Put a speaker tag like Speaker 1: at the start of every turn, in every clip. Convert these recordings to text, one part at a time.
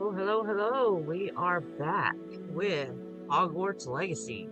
Speaker 1: Oh, hello, hello. We are back with Hogwarts Legacy.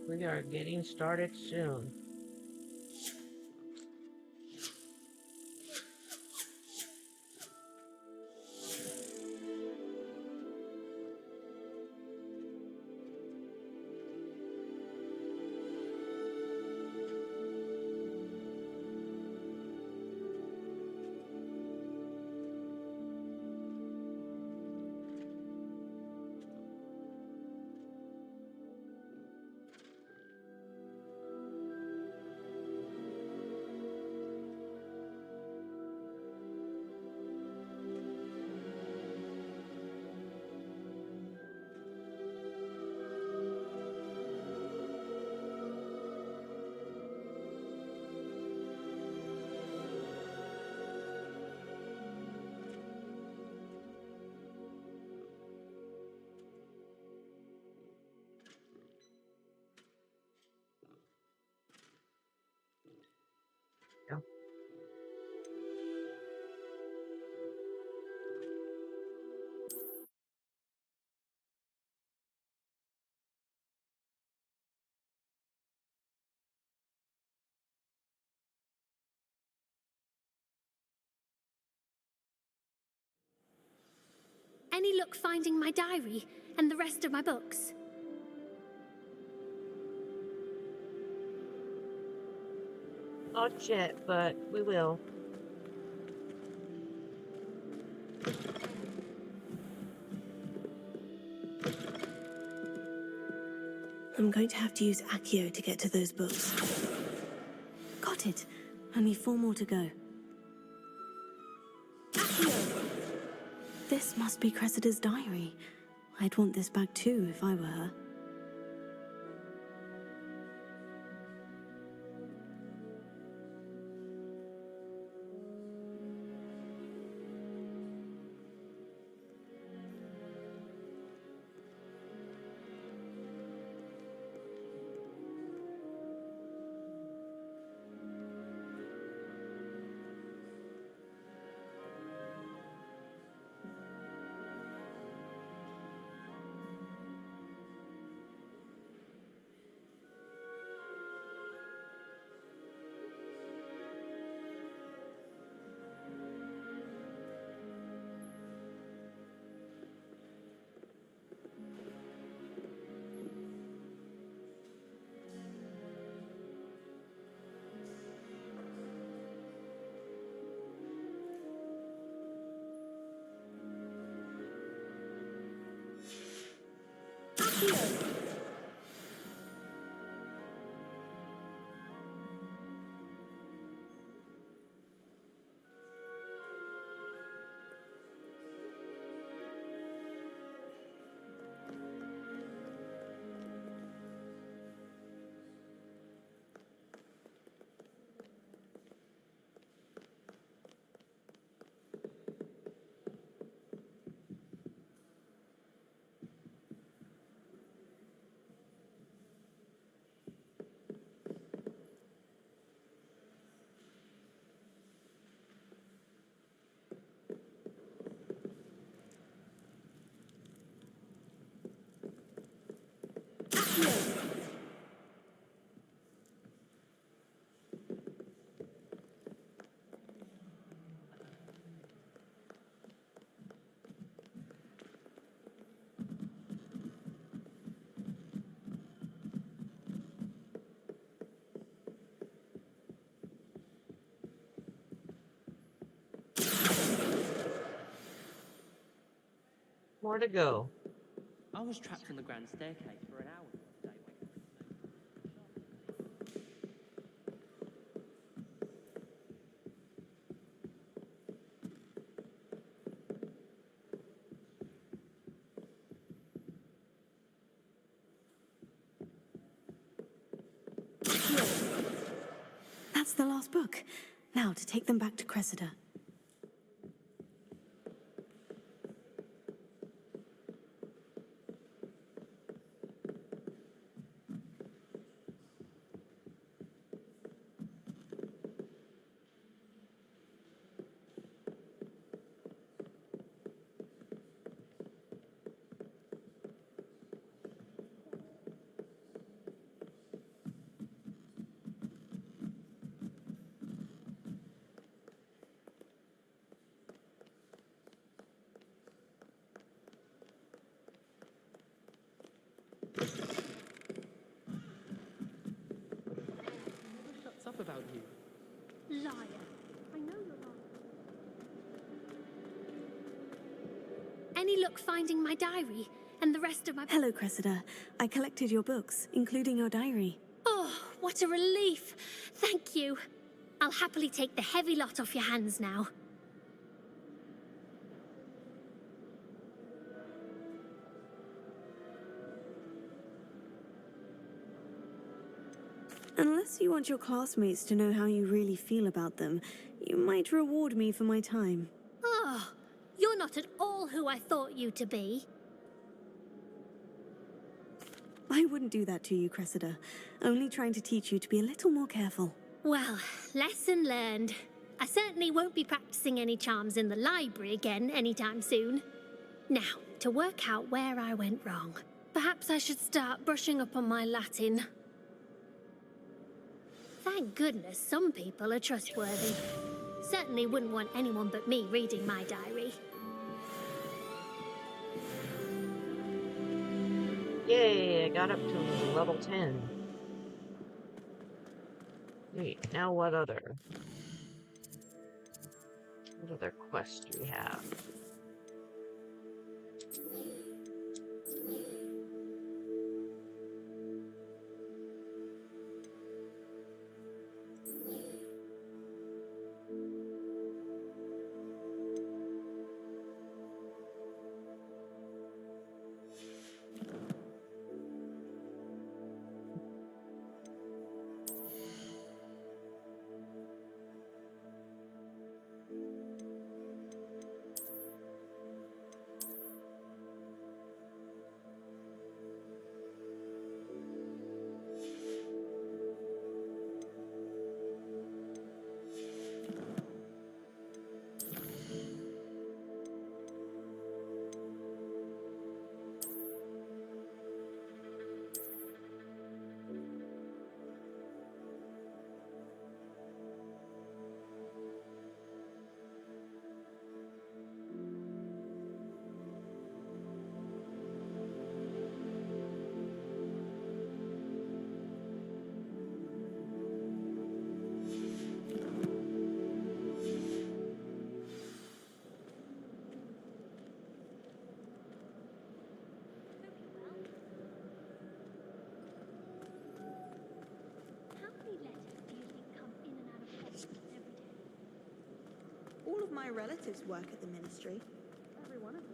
Speaker 1: We are getting started soon. Yeah.
Speaker 2: Any luck finding my diary and the rest of my books?
Speaker 1: Not yet, but we will.
Speaker 3: I'm going to have to use Accio to get to those books. Got it. Only 4 more to go. Accio! This must be Cressida's diary. I'd want this back too if I were her. Accio!
Speaker 1: More to go.
Speaker 4: I was trapped on the grand staircase for an hour the other day
Speaker 3: That's the last book. Now to take them back to Cressida.
Speaker 4: Who shuts up about you?
Speaker 2: Liar. I know you're not. Any luck finding my diary and the rest of my...
Speaker 3: Hello, Cressida. I collected your books, including your diary.
Speaker 2: Oh, what a relief. Thank you. I'll happily take the heavy lot off your hands now.
Speaker 3: Unless you want your classmates to know how you really feel about them, you might reward me for my time.
Speaker 2: Oh, you're not at all who I thought you to be.
Speaker 3: I wouldn't do that to you, Cressida. Only trying to teach you to be a little more careful.
Speaker 2: Well, lesson learned. I certainly won't be practicing any charms in the library again anytime soon. Now, to work out where I went wrong. Perhaps I should start brushing up on my Latin. Thank goodness some people are trustworthy. Certainly wouldn't want anyone but me reading my diary.
Speaker 1: Yay, I got up to level 10. Wait, now what other quests do we have?
Speaker 2: How many letters do you think come in and out of Hogwarts every day?
Speaker 5: All of my relatives work at the ministry. Every one of them.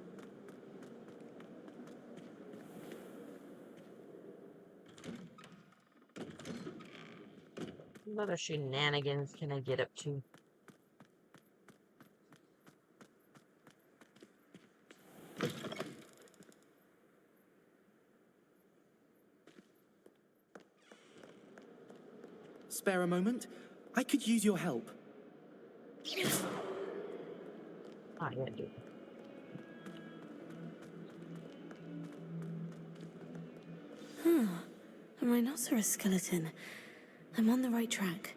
Speaker 1: What other shenanigans can I get up to?
Speaker 6: Spare a moment? I could use your help.
Speaker 1: Ah, yeah, dude.
Speaker 3: A rhinoceros skeleton. I'm on the right track.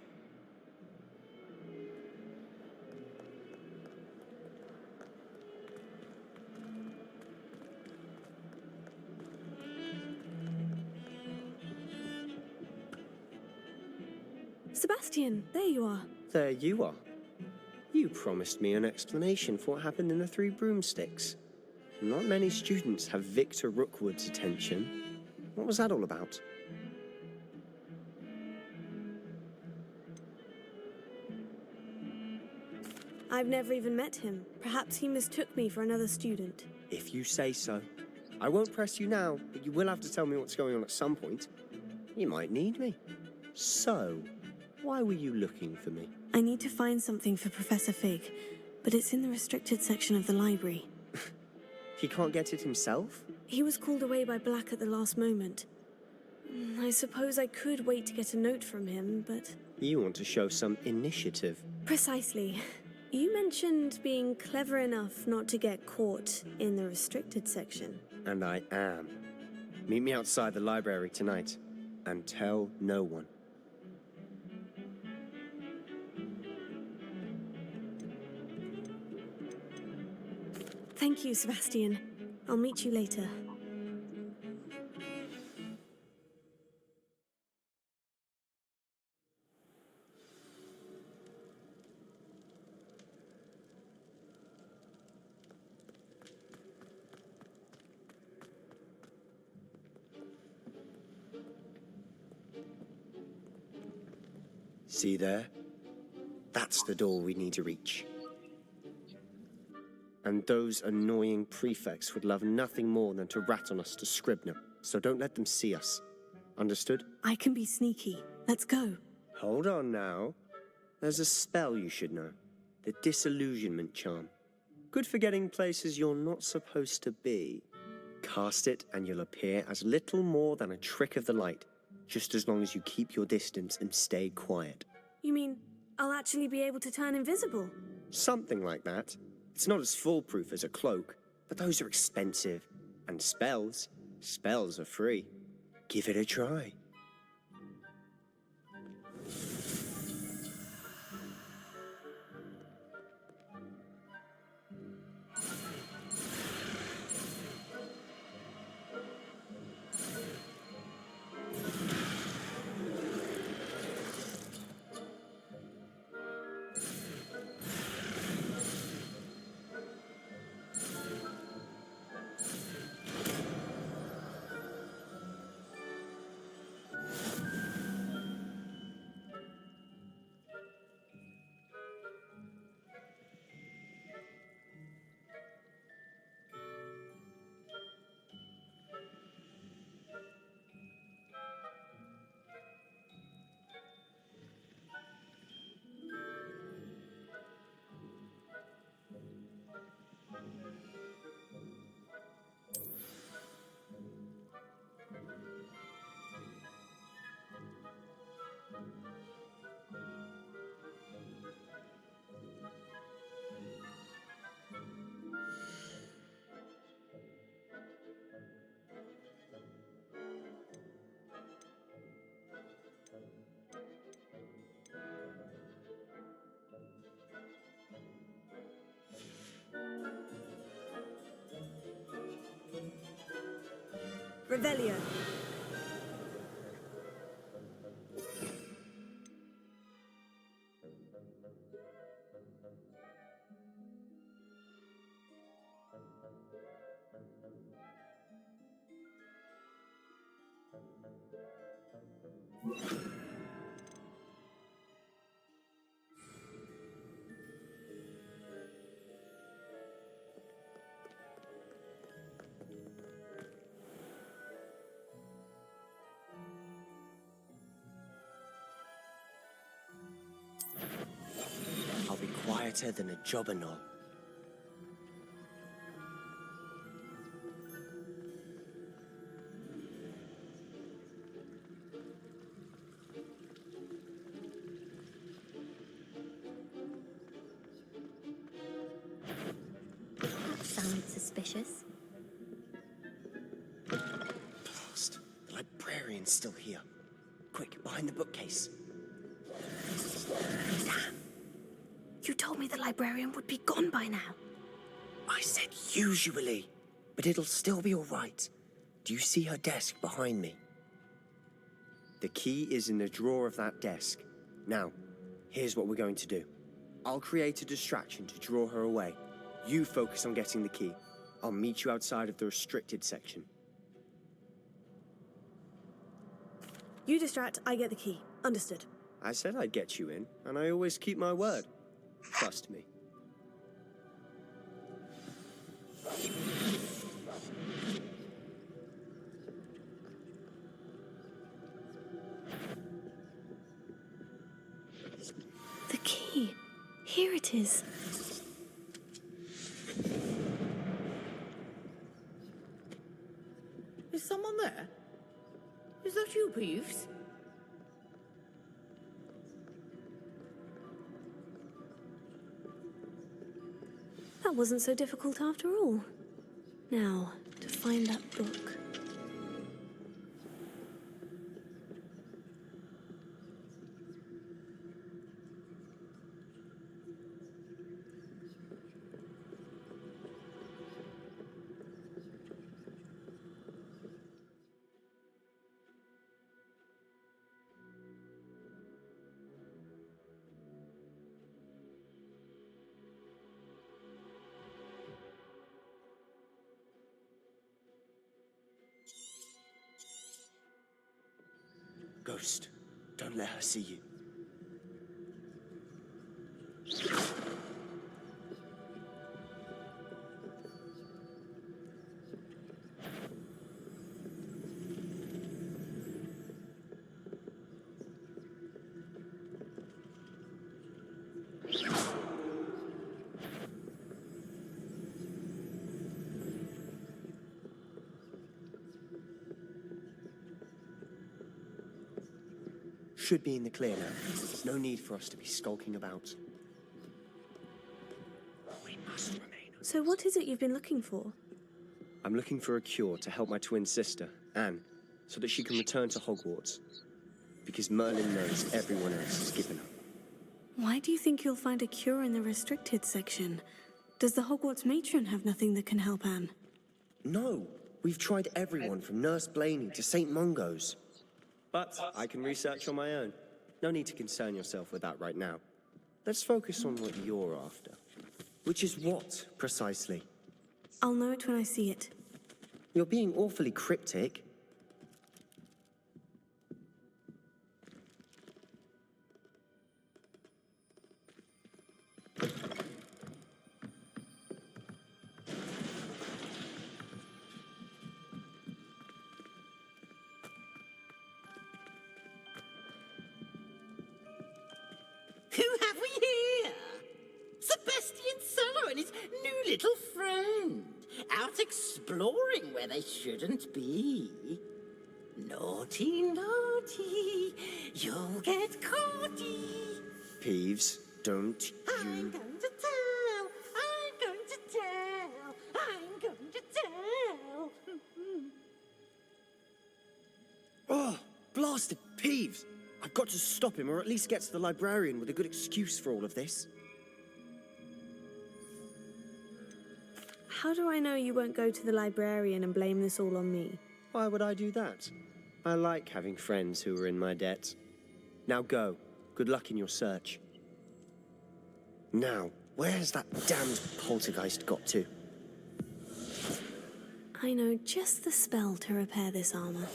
Speaker 3: Sebastian, there you are.
Speaker 7: There you are. You promised me an explanation for what happened in the Three Broomsticks. Not many students have Victor Rookwood's attention. What was that all about?
Speaker 3: I've never even met him. Perhaps he mistook me for another student.
Speaker 7: If you say so. I won't press you now, but you will have to tell me what's going on at some point. You might need me. So, why were you looking for me?
Speaker 3: I need to find something for Professor Fig, but it's in the restricted section of the library.
Speaker 7: He can't get it himself?
Speaker 3: He was called away by Black at the last moment. I suppose I could wait to get a note from him, but...
Speaker 7: You want to show some initiative.
Speaker 3: Precisely. You mentioned being clever enough not to get caught in the restricted section.
Speaker 7: And I am. Meet me outside the library tonight, and tell no one.
Speaker 3: Thank you, Sebastian. I'll meet you later.
Speaker 7: See there? That's the door we need to reach. And those annoying prefects would love nothing more than to rat on us to Scribner, so don't let them see us. Understood?
Speaker 3: I can be sneaky. Let's go.
Speaker 7: Hold on now. There's a spell you should know. The Disillusionment Charm. Good for getting places you're not supposed to be. Cast it and you'll appear as little more than a trick of the light, just as long as you keep your distance and stay quiet.
Speaker 3: You mean I'll actually be able to turn invisible?
Speaker 7: Something like that. It's not as foolproof as a cloak, but those are expensive. And spells are free. Give it a try.
Speaker 3: Revelio.
Speaker 7: I'll be quieter than a jobberknoll.
Speaker 2: That sounds suspicious.
Speaker 7: Blast! The librarian's still here. Quick, behind the bookcase.
Speaker 3: You told me the librarian would be gone by now.
Speaker 7: I said usually, but it'll still be all right. Do you see her desk behind me? The key is in the drawer of that desk. Now, here's what we're going to do. I'll create a distraction to draw her away. You focus on getting the key. I'll meet you outside of the restricted section.
Speaker 3: You distract, I get the key. Understood.
Speaker 7: I said I'd get you in, and I always keep my word. Trust me.
Speaker 3: The key. Here it is.
Speaker 8: Is someone there? Is that you, Peeves?
Speaker 3: That wasn't so difficult after all. Now, to find that book.
Speaker 7: Ghost, don't let her see you. Should be in the clear now. There's no need for us to be skulking about. We must remain.
Speaker 3: So what is it you've been looking for?
Speaker 7: I'm looking for a cure to help my twin sister, Anne, so that she can return to Hogwarts. Because Merlin knows everyone else has given up.
Speaker 3: Why do you think you'll find a cure in the restricted section? Does the Hogwarts matron have nothing that can help Anne?
Speaker 7: No, we've tried everyone from Nurse Blaney to St. Mungo's. But I can research on my own. No need to concern yourself with that right now. Let's focus on what you're after. Which is what, precisely?
Speaker 3: I'll know it when I see it.
Speaker 7: You're being awfully cryptic.
Speaker 8: Who have we here? Sebastian Cello and his new little friend, out exploring where they shouldn't be. Naughty, naughty, you'll get caughty.
Speaker 7: Peeves, don't
Speaker 8: I'm
Speaker 7: you...
Speaker 8: going to tell, I'm going to tell, I'm going to tell.
Speaker 7: Oh, blasted Peeves! I've got to stop him, or at least get to the librarian with a good excuse for all of this.
Speaker 3: How do I know you won't go to the librarian and blame this all on me?
Speaker 7: Why would I do that? I like having friends who are in my debt. Now go. Good luck in your search. Now, where's that damned poltergeist got to?
Speaker 3: I know just the spell to repair this armor.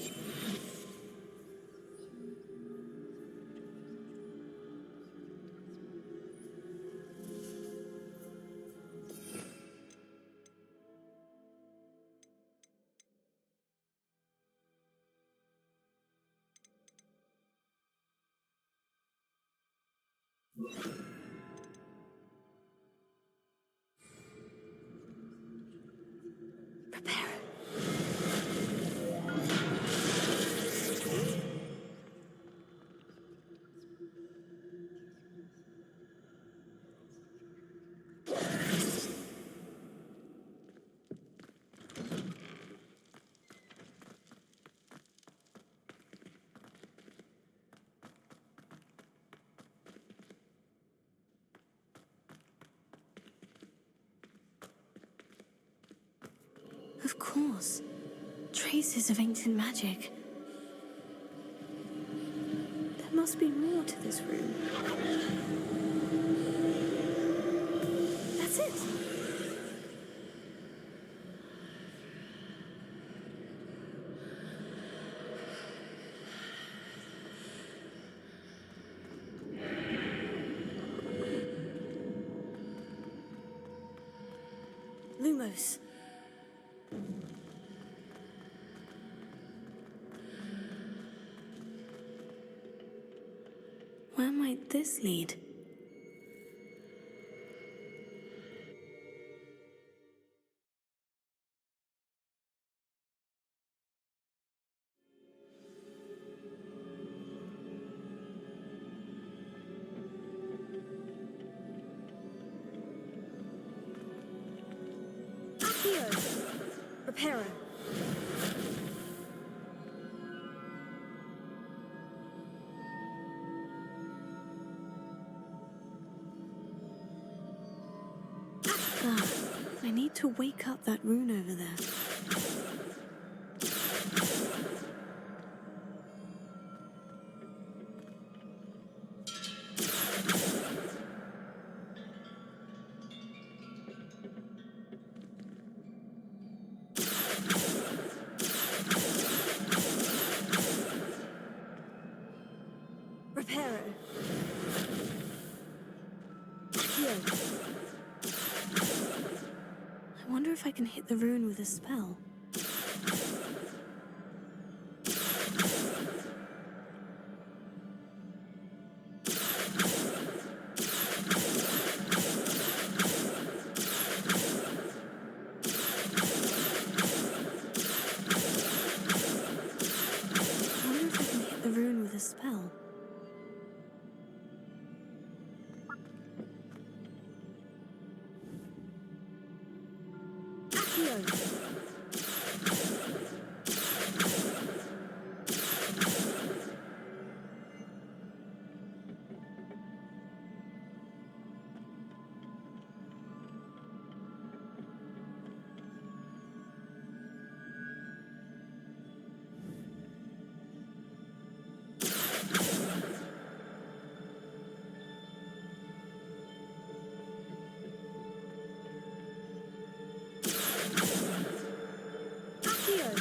Speaker 3: Prepare. Of course. Traces of ancient magic. There must be more to this room. That's it. Lumos. Where might this lead?
Speaker 5: Accio! Reparo.
Speaker 3: Ah, I need to wake up that rune over there.
Speaker 5: Reparo. Accio.
Speaker 3: I wonder if I can hit the rune with a spell. I wonder if I can hit the rune with a spell.
Speaker 5: Accio. Accio.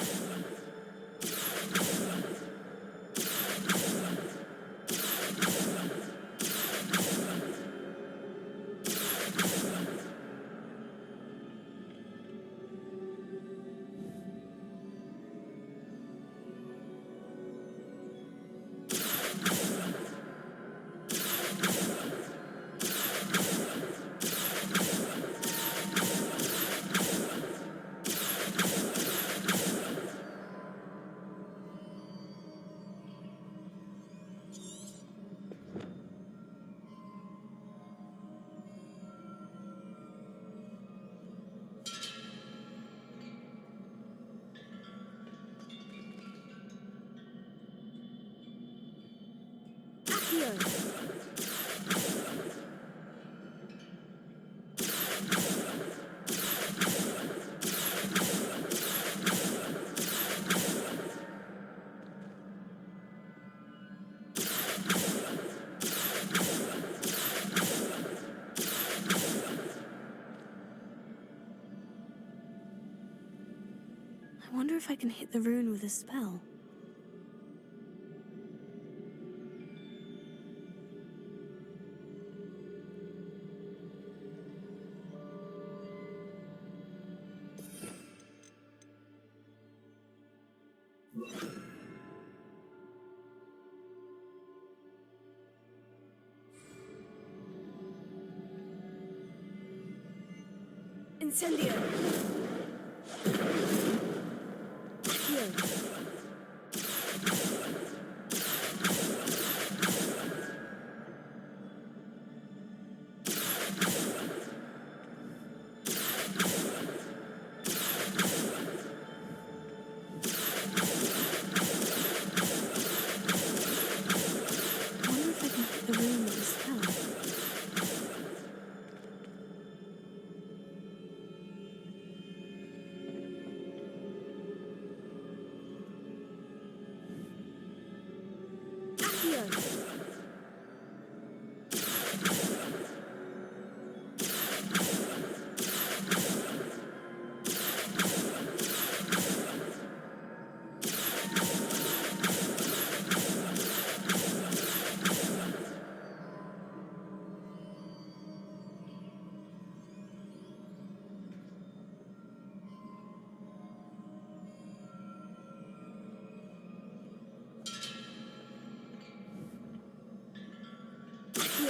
Speaker 5: Accio.
Speaker 3: I wonder if I can hit the rune with a spell.
Speaker 5: Incendio. Accio.
Speaker 3: I wonder if I can hit the rune with a spell.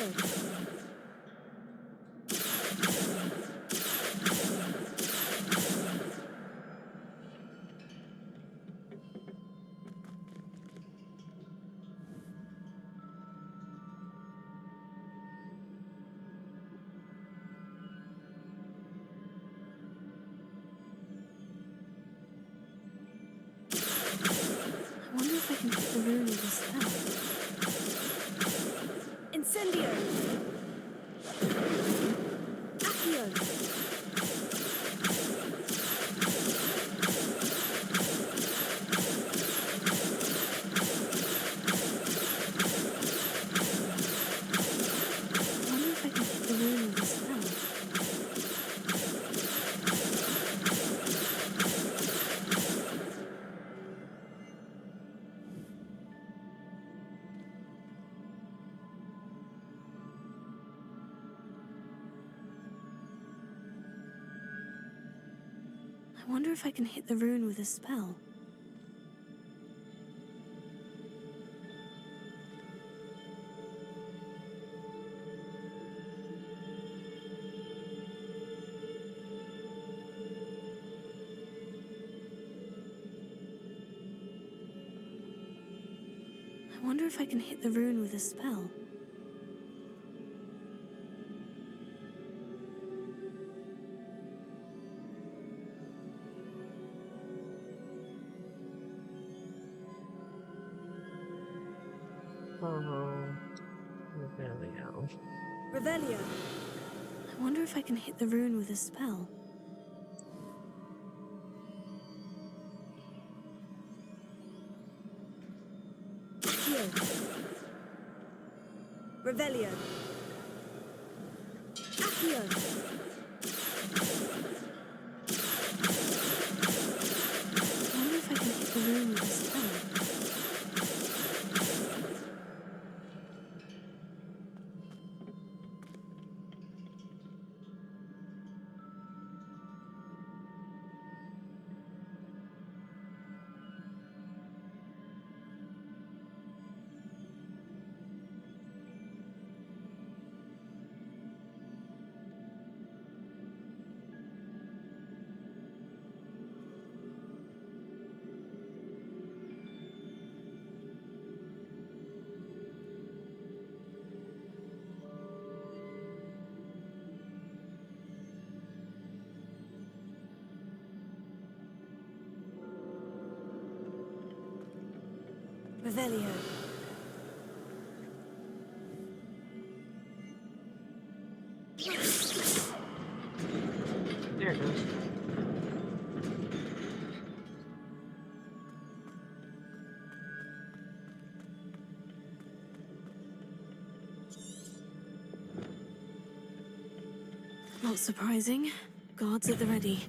Speaker 5: Accio.
Speaker 3: I wonder if I can hit the rune with a spell.
Speaker 5: Incendio. Accio.
Speaker 3: I wonder if I can hit the rune with a spell. I wonder if I can hit the rune with a spell. I wonder if I can hit the rune with a spell.
Speaker 1: Oh, there we go.
Speaker 5: Revelio.
Speaker 3: I wonder if I can hit the rune with a spell.
Speaker 5: Accio. Revelio. Accio.
Speaker 3: I wonder if I can hit the rune with a spell.
Speaker 5: Revelio.
Speaker 1: There it goes.
Speaker 3: Not surprising. Guards at the ready.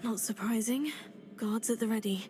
Speaker 3: Not surprising. Guards at the ready.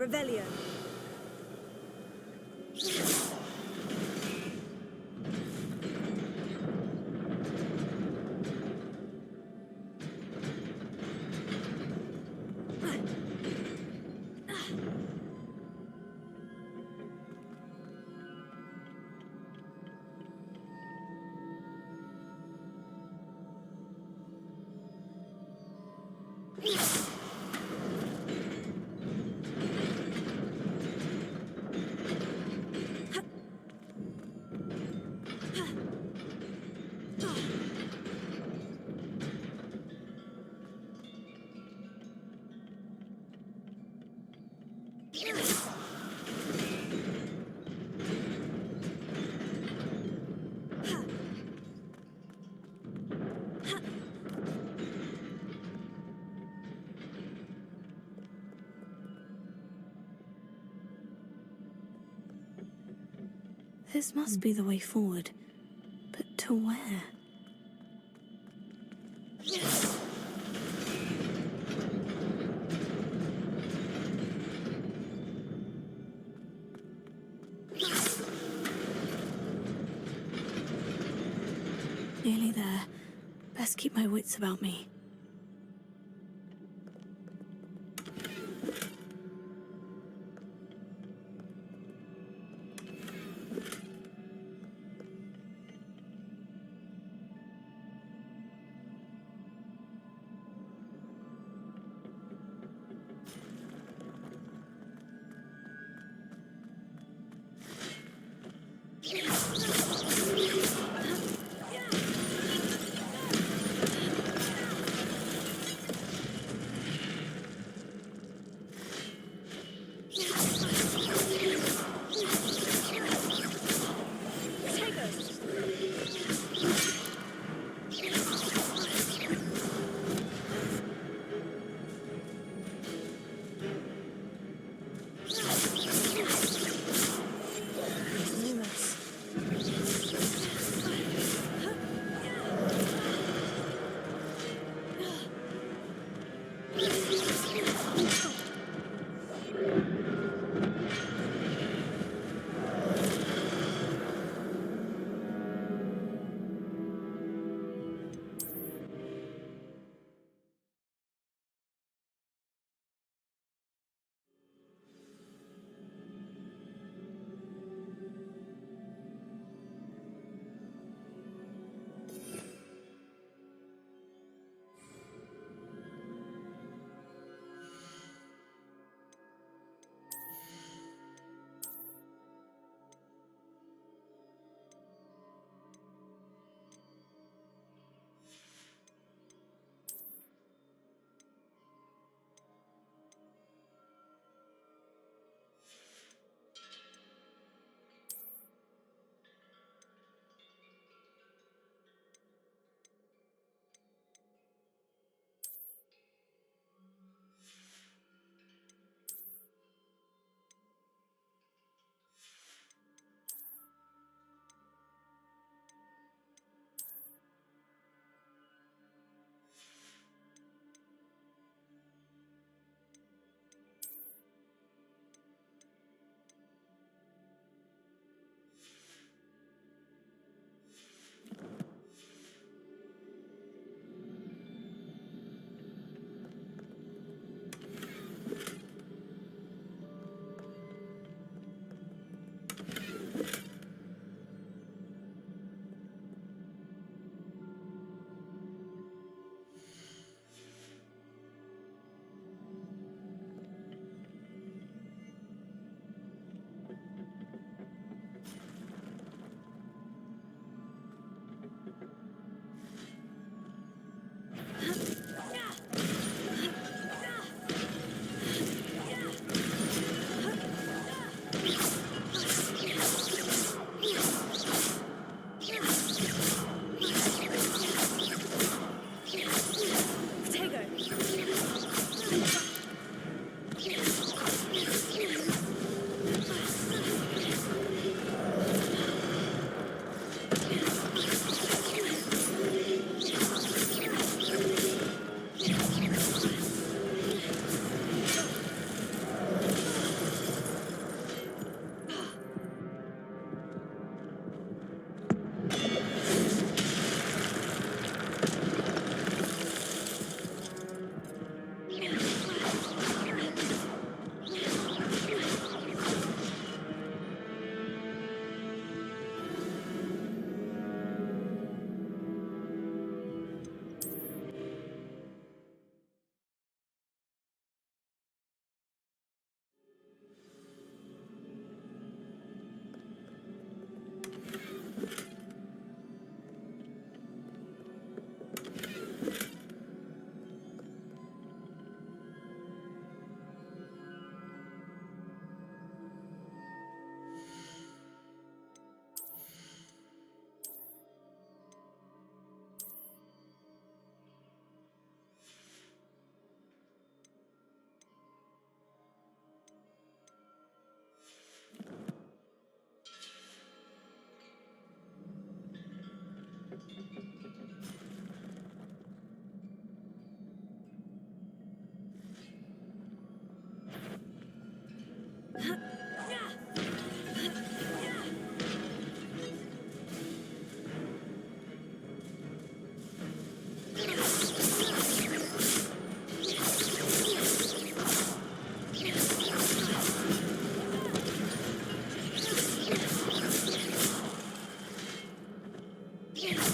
Speaker 5: Revelio.
Speaker 3: This must be the way forward. But to where? Nearly there. Best keep my wits about me. Potato.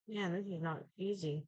Speaker 1: Yeah, this is not easy.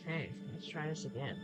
Speaker 1: Okay, let's try this again.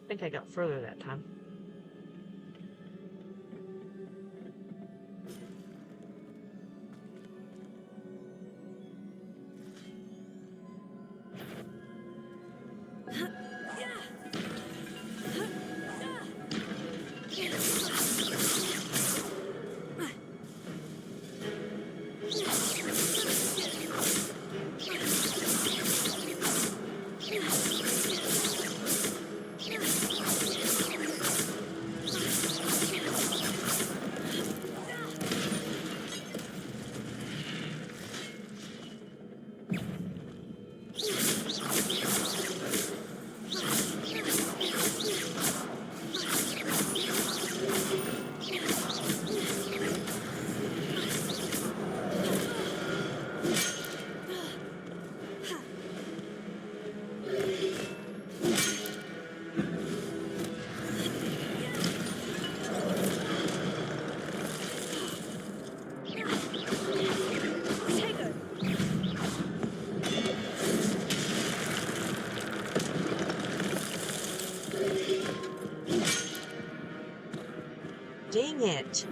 Speaker 1: I think I got further that time. Dang it.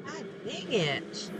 Speaker 1: God dang it.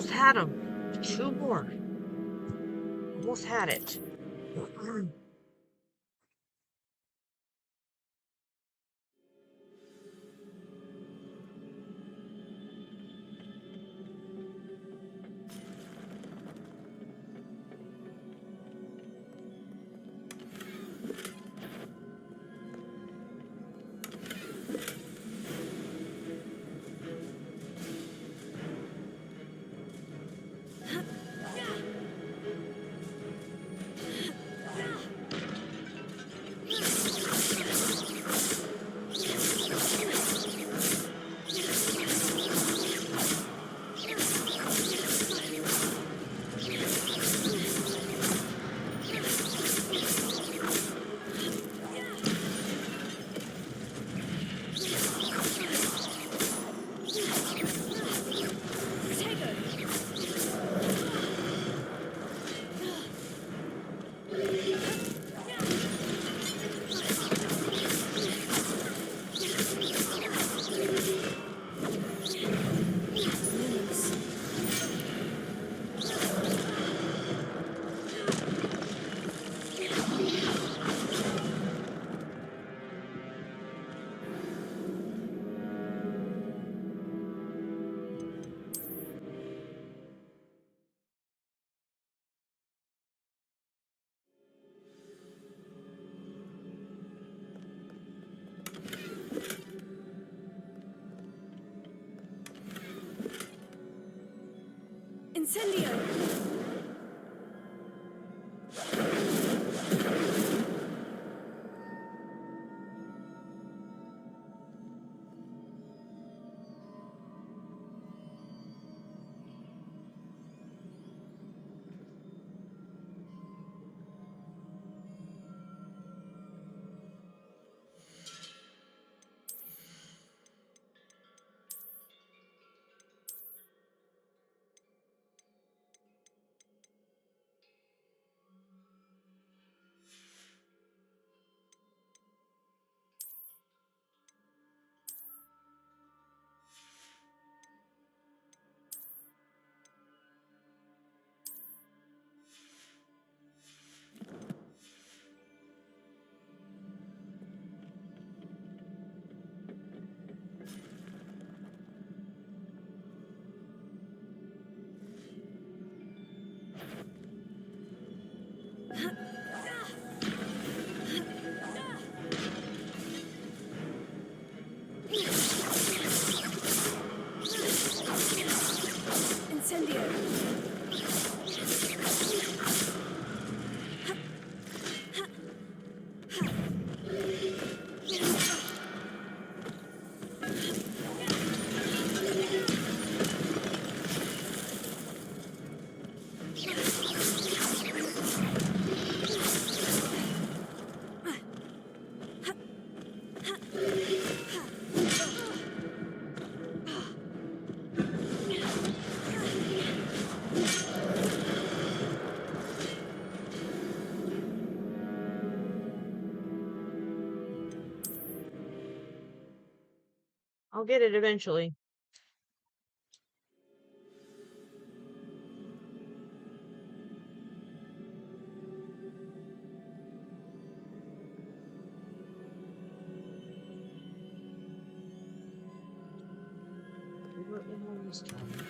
Speaker 1: Almost had him. 2 more. Almost had it.
Speaker 3: Incendio! Incendio!
Speaker 1: I'll get it eventually. We were in on this time.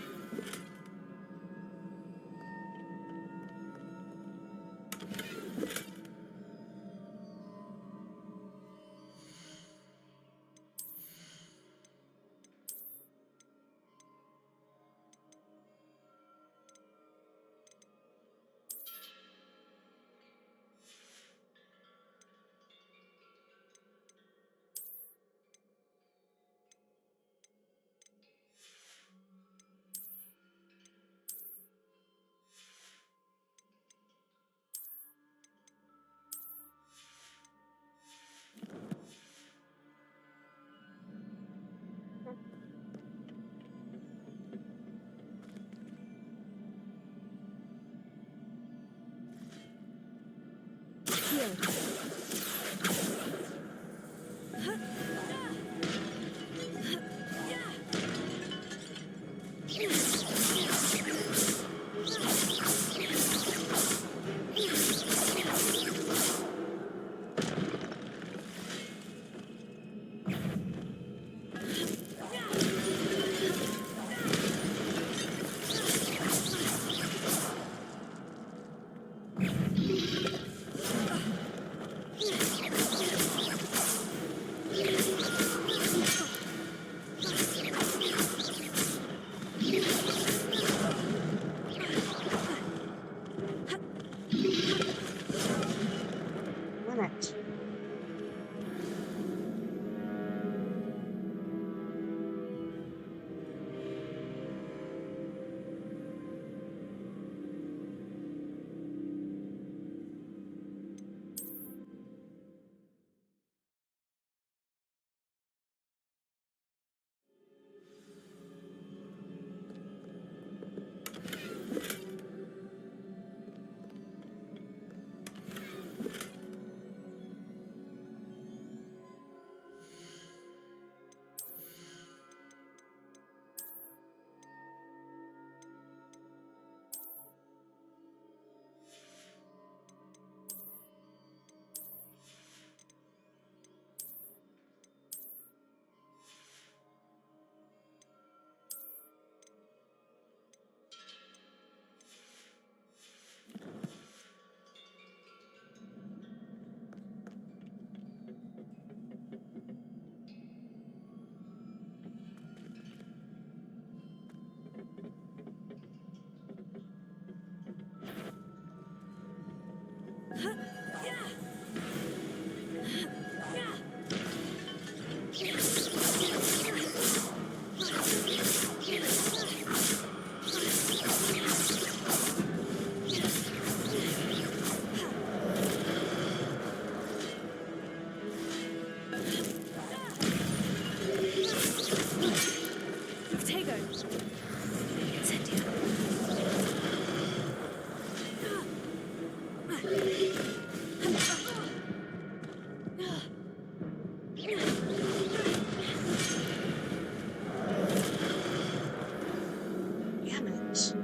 Speaker 1: Damn it. Damn it.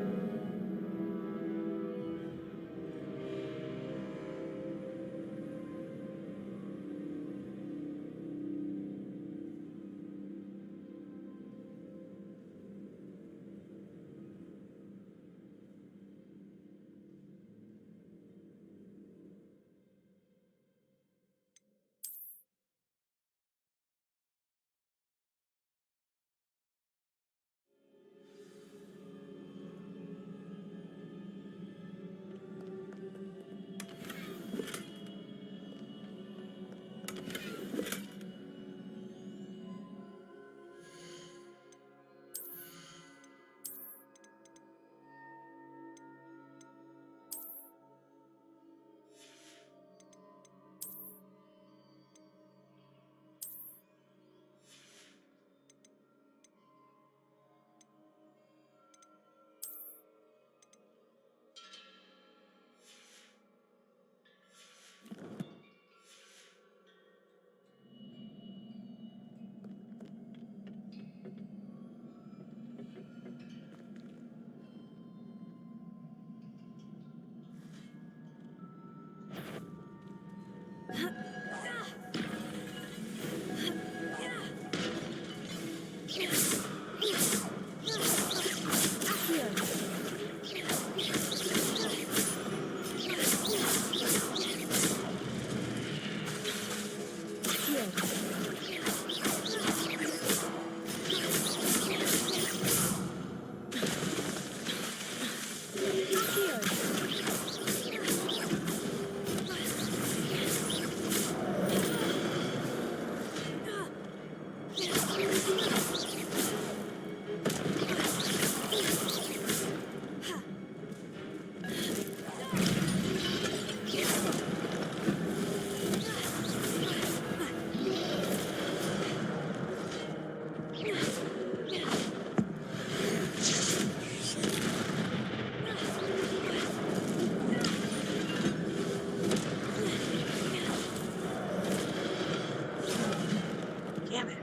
Speaker 1: Damn it.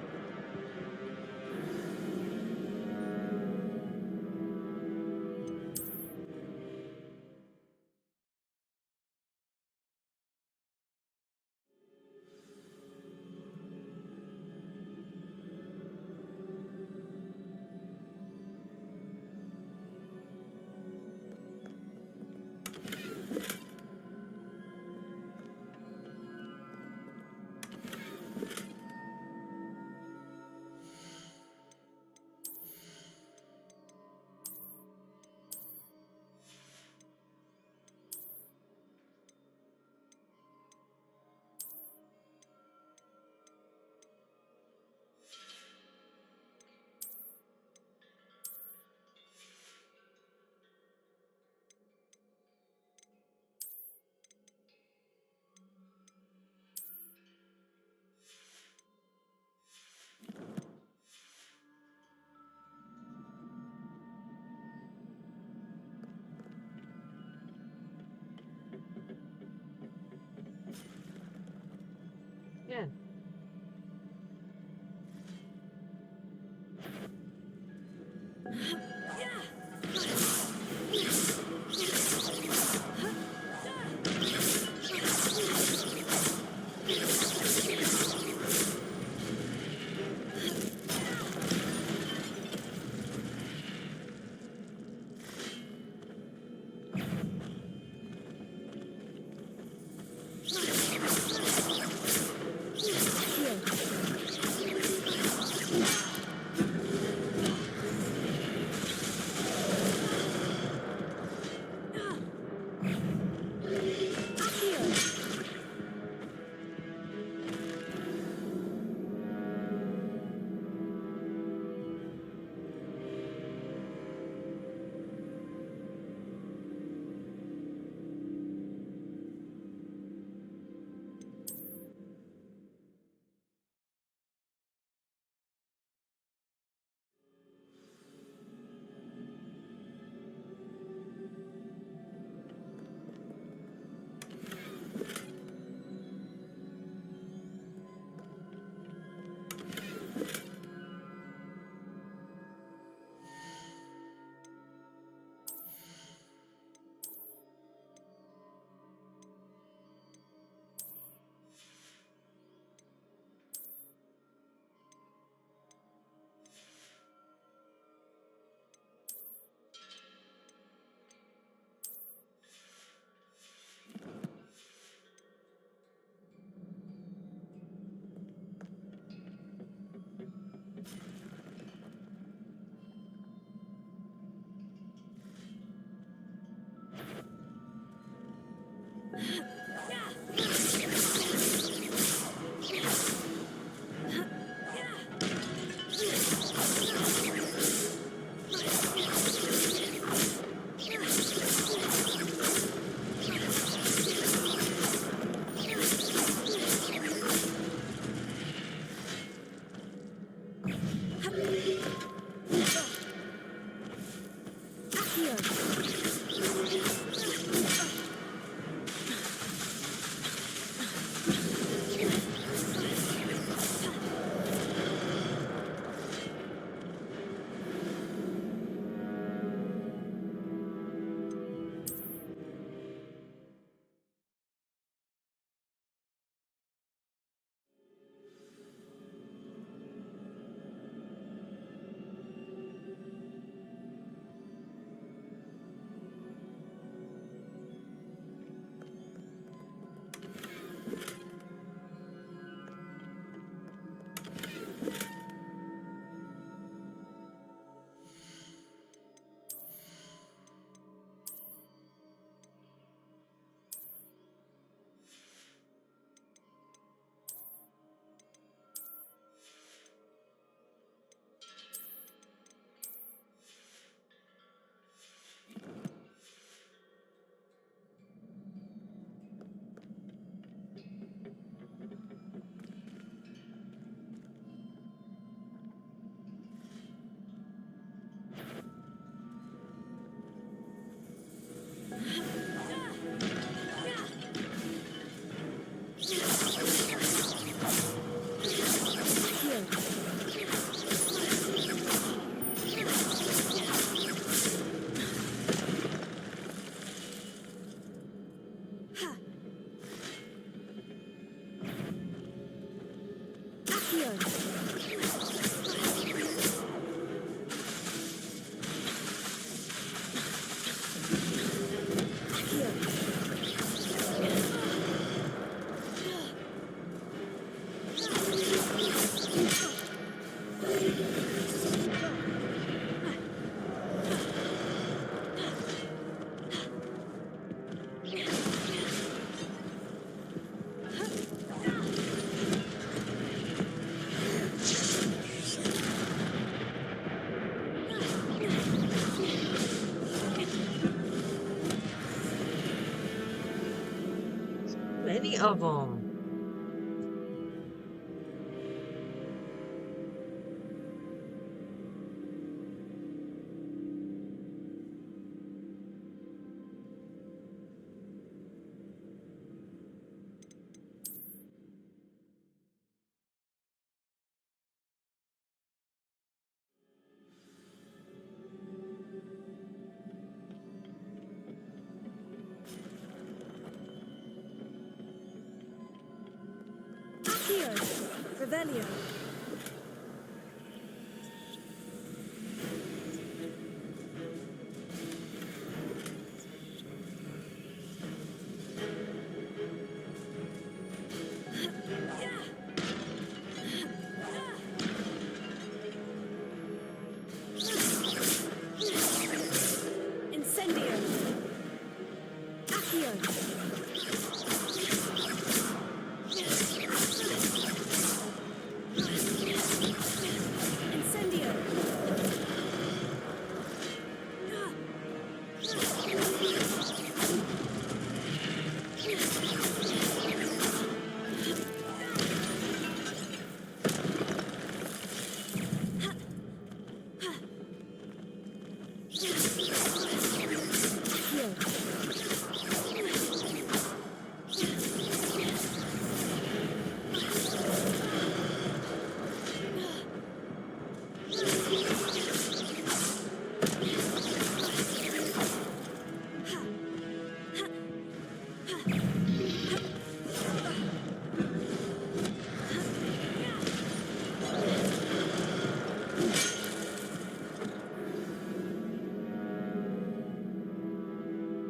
Speaker 1: Many of them.
Speaker 3: Accio! Revelio! Incendio! Accio!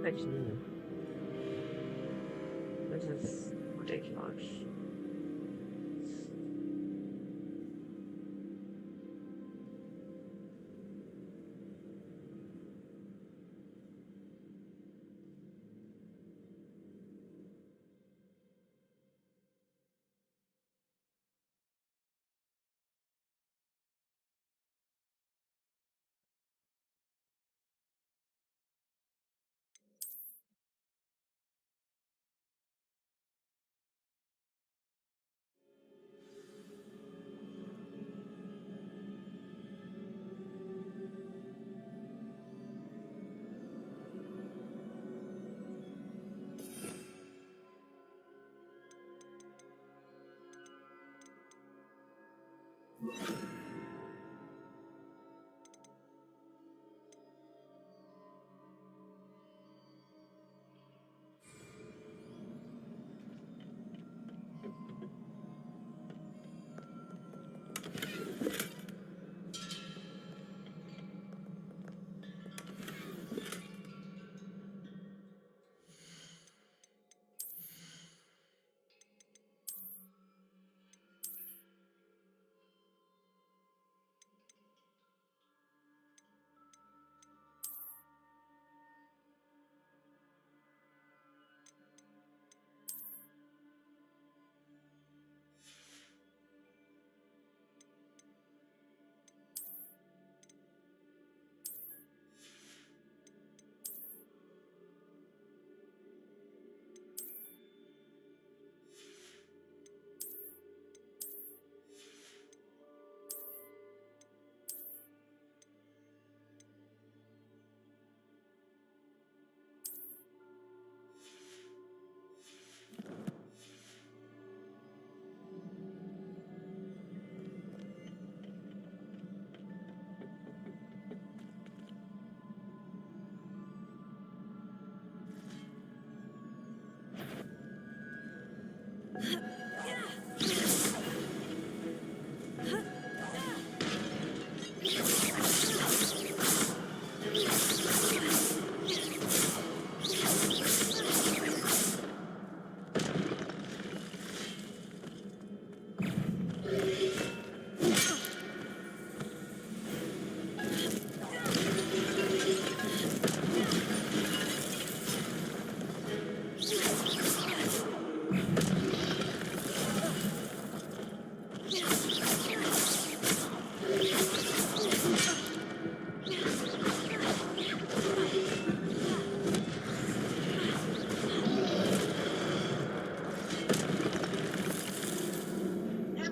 Speaker 1: Actually, this is ridiculous.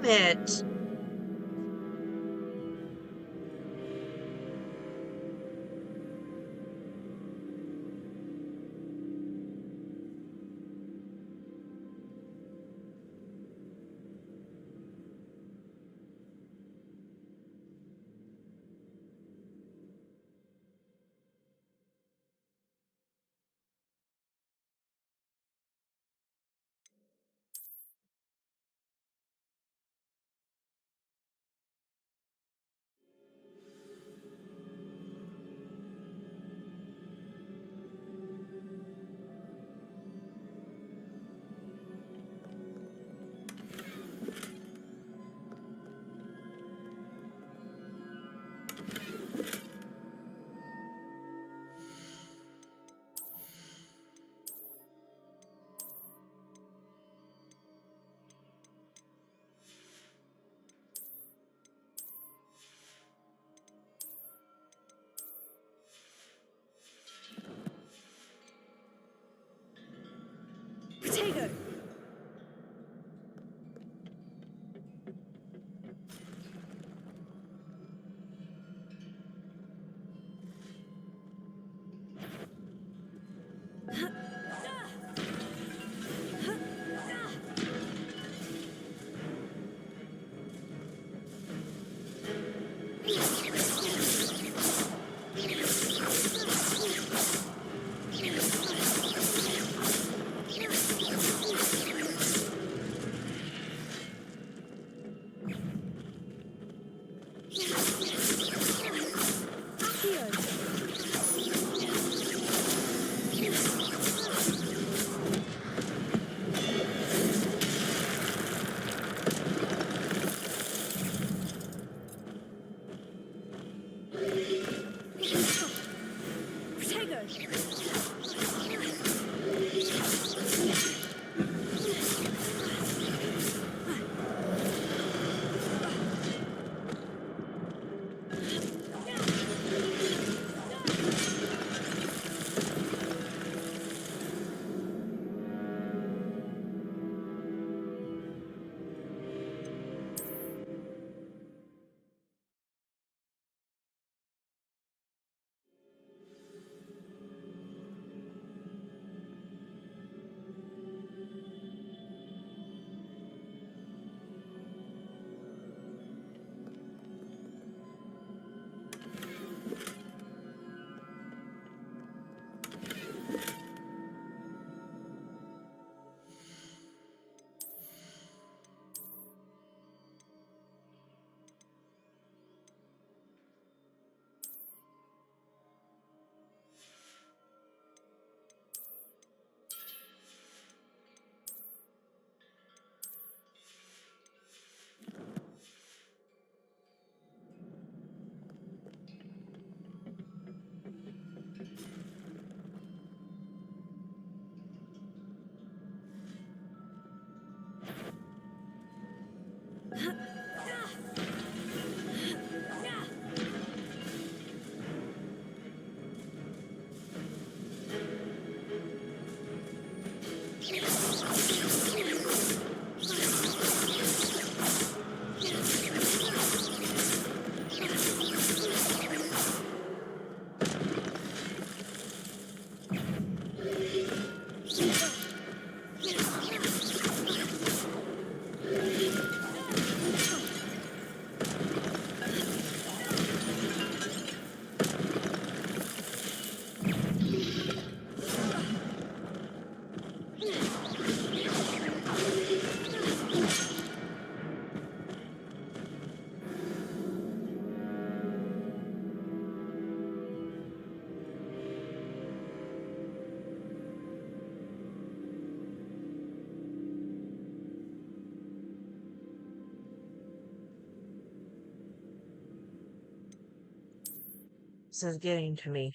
Speaker 1: Damn it. This is getting to me.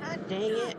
Speaker 1: God dang it.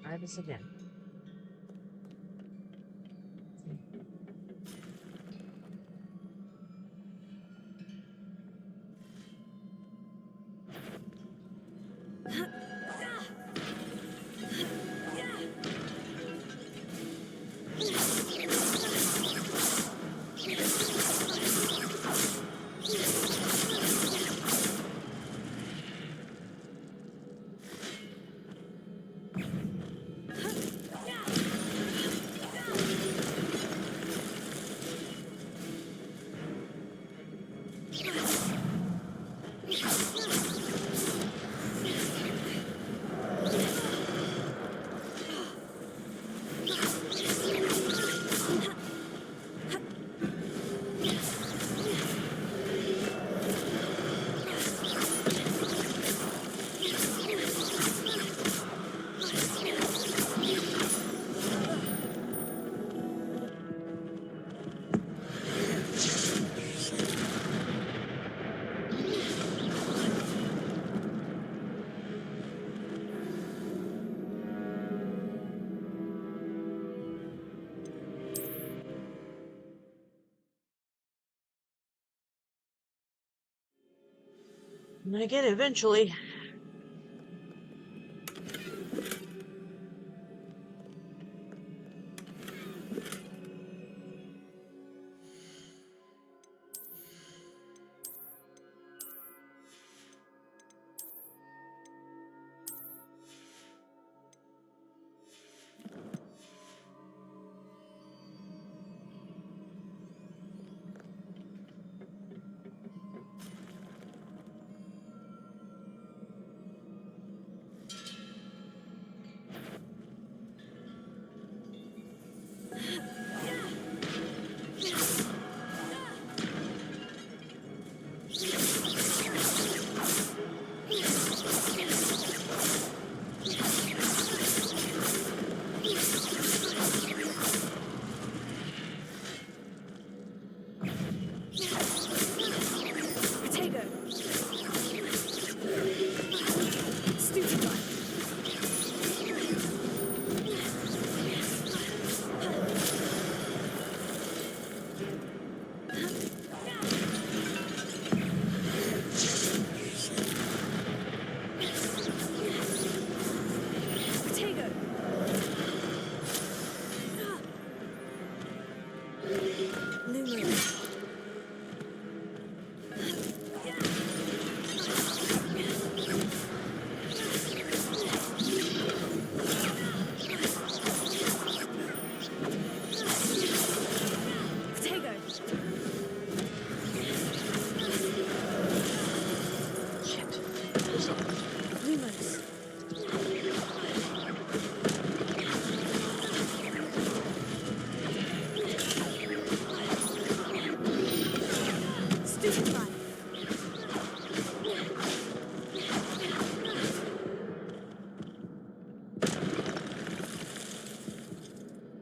Speaker 1: Try this again. And again, eventually.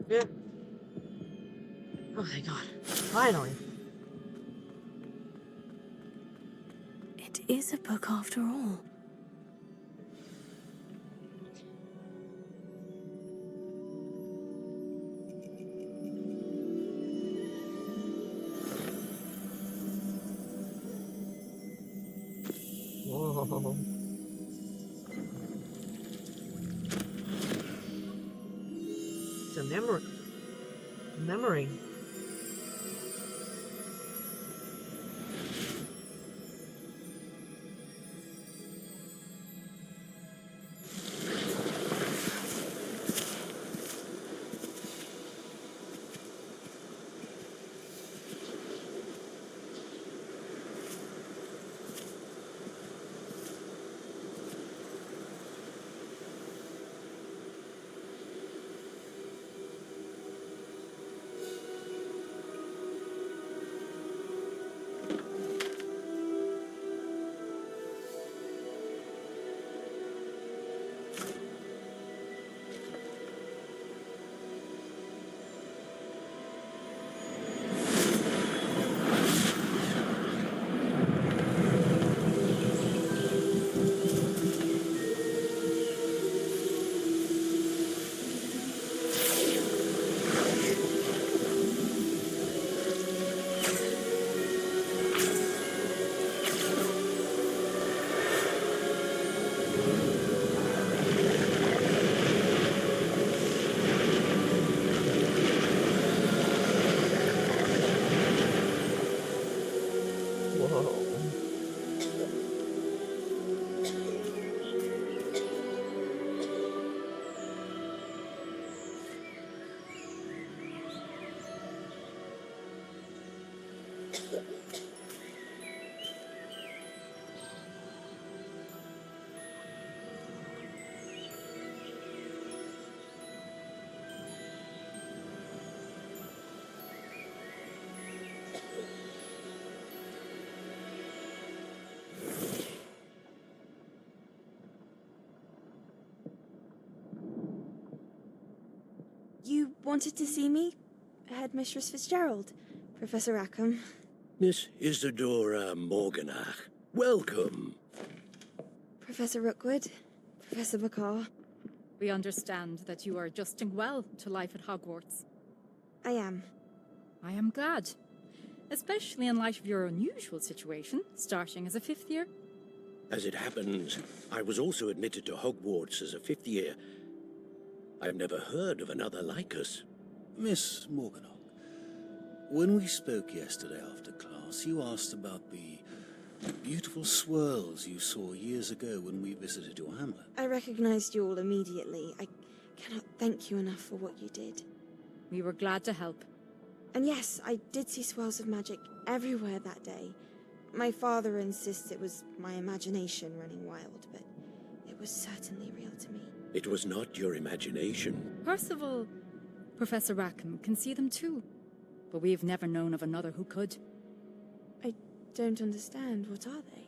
Speaker 1: Yeah. Oh, thank God. Finally.
Speaker 3: It is a book after all.
Speaker 1: Whoa. It's a memory. Memory.
Speaker 5: You wanted to see me? Headmistress Fitzgerald, Professor Rackham.
Speaker 9: Miss Isadora Morganach, welcome.
Speaker 5: Professor Rookwood, Professor McCaw.
Speaker 10: We understand that you are adjusting well to life at Hogwarts.
Speaker 5: I am.
Speaker 10: I am glad, especially in light of your unusual situation, starting as a 5th year.
Speaker 9: As it happens, I was also admitted to Hogwarts as a fifth year. I've never heard of another like us.
Speaker 11: Miss Morganock, when we spoke yesterday after class, you asked about the beautiful swirls you saw years ago when we visited your hamlet.
Speaker 5: I recognized you all immediately. I cannot thank you enough for what you did.
Speaker 10: We were glad to help.
Speaker 5: And yes, I did see swirls of magic everywhere that day. My father insists it was my imagination running wild, but it was certainly real to me.
Speaker 9: It was not your imagination.
Speaker 10: Percival, Professor Rackham can see them too. But we've never known of another who could.
Speaker 5: I don't understand. What are they?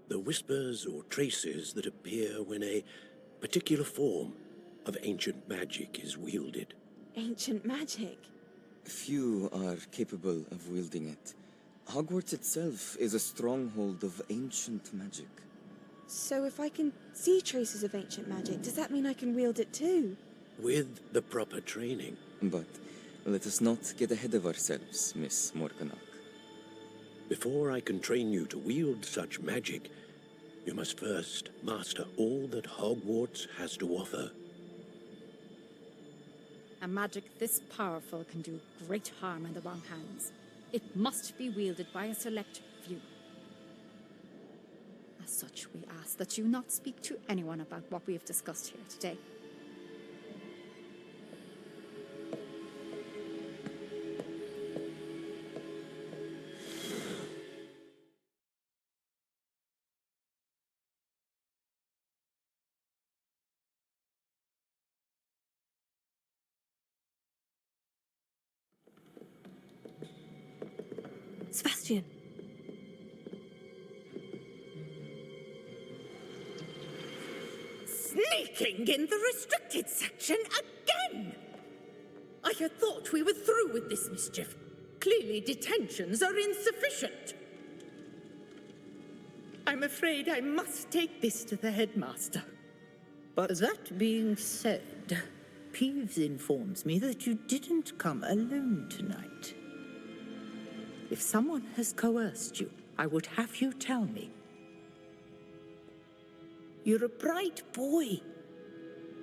Speaker 9: The whispers or traces that appear when a particular form of ancient magic is wielded.
Speaker 5: Ancient magic?
Speaker 12: Few are capable of wielding it. Hogwarts itself is a stronghold of ancient magic.
Speaker 5: So if I can see traces of ancient magic, does that mean I can wield it too?
Speaker 9: With the proper training.
Speaker 12: But let us not get ahead of ourselves, Miss Morganock.
Speaker 9: Before I can train you to wield such magic, you must first master all that Hogwarts has to offer.
Speaker 10: A magic this powerful can do great harm in the wrong hands. It must be wielded by a select few. As such, we ask that you not speak to anyone about what we have discussed here today.
Speaker 3: Sebastian.
Speaker 8: Sneaking in the restricted section again! I had thought we were through with this mischief. Clearly detentions are insufficient. I'm afraid I must take this to the headmaster.
Speaker 13: But that being said, Peeves informs me that you didn't come alone tonight. If someone has coerced you, I would have you tell me. You're a bright boy.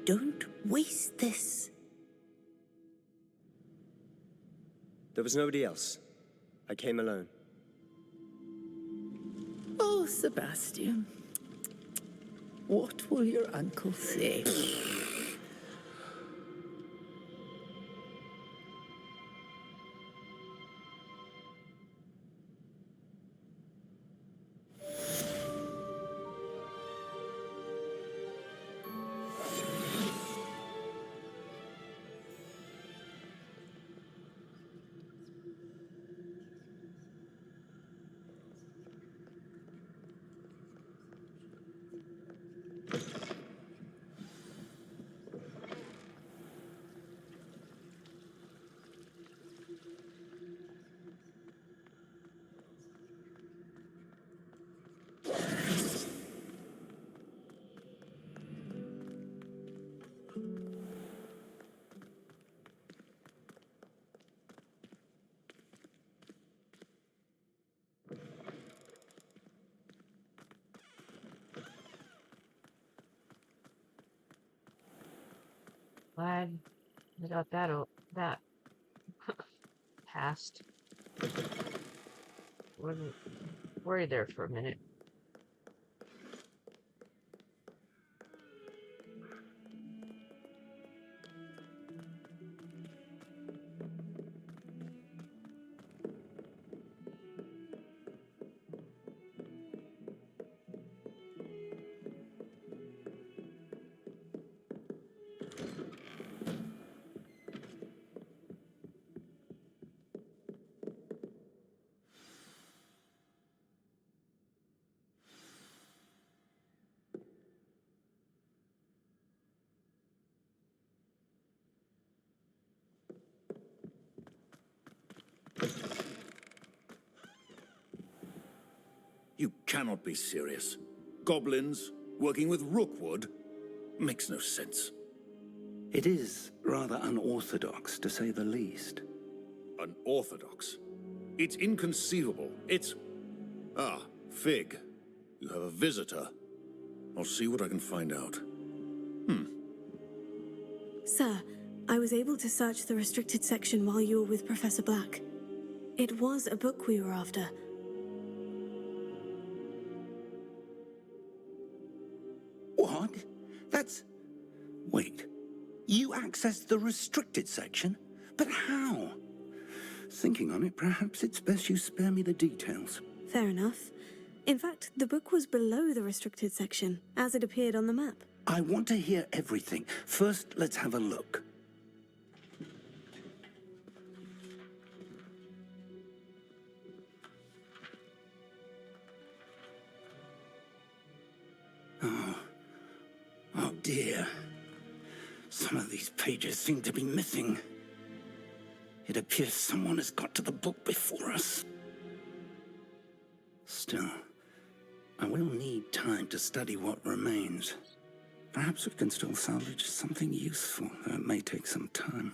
Speaker 13: Don't waste this.
Speaker 7: There was nobody else. I came alone.
Speaker 13: Oh, Sebastian. What will your uncle say?
Speaker 1: Glad I got that passed. Wasn't worried there for a minute.
Speaker 11: You cannot be serious. Goblins working with Rookwood makes no sense.
Speaker 14: It is rather unorthodox, to say the least.
Speaker 11: Unorthodox? It's inconceivable. It's... Ah, Fig.
Speaker 9: You have a visitor. I'll see what I can find out.
Speaker 3: Sir, I was able to search the restricted section while you were with Professor Black. It was a book we were after.
Speaker 14: What? That's... Wait. You accessed the restricted section? But how? Thinking on it, perhaps it's best you spare me the details.
Speaker 3: Fair enough. In fact, the book was below the restricted section, as it appeared on the map.
Speaker 14: I want to hear everything. First, let's have a look. Oh dear. Some of these pages seem to be missing. It appears someone has got to the book before us. Still, I will need time to study what remains. Perhaps we can still salvage something useful, though it may take some time.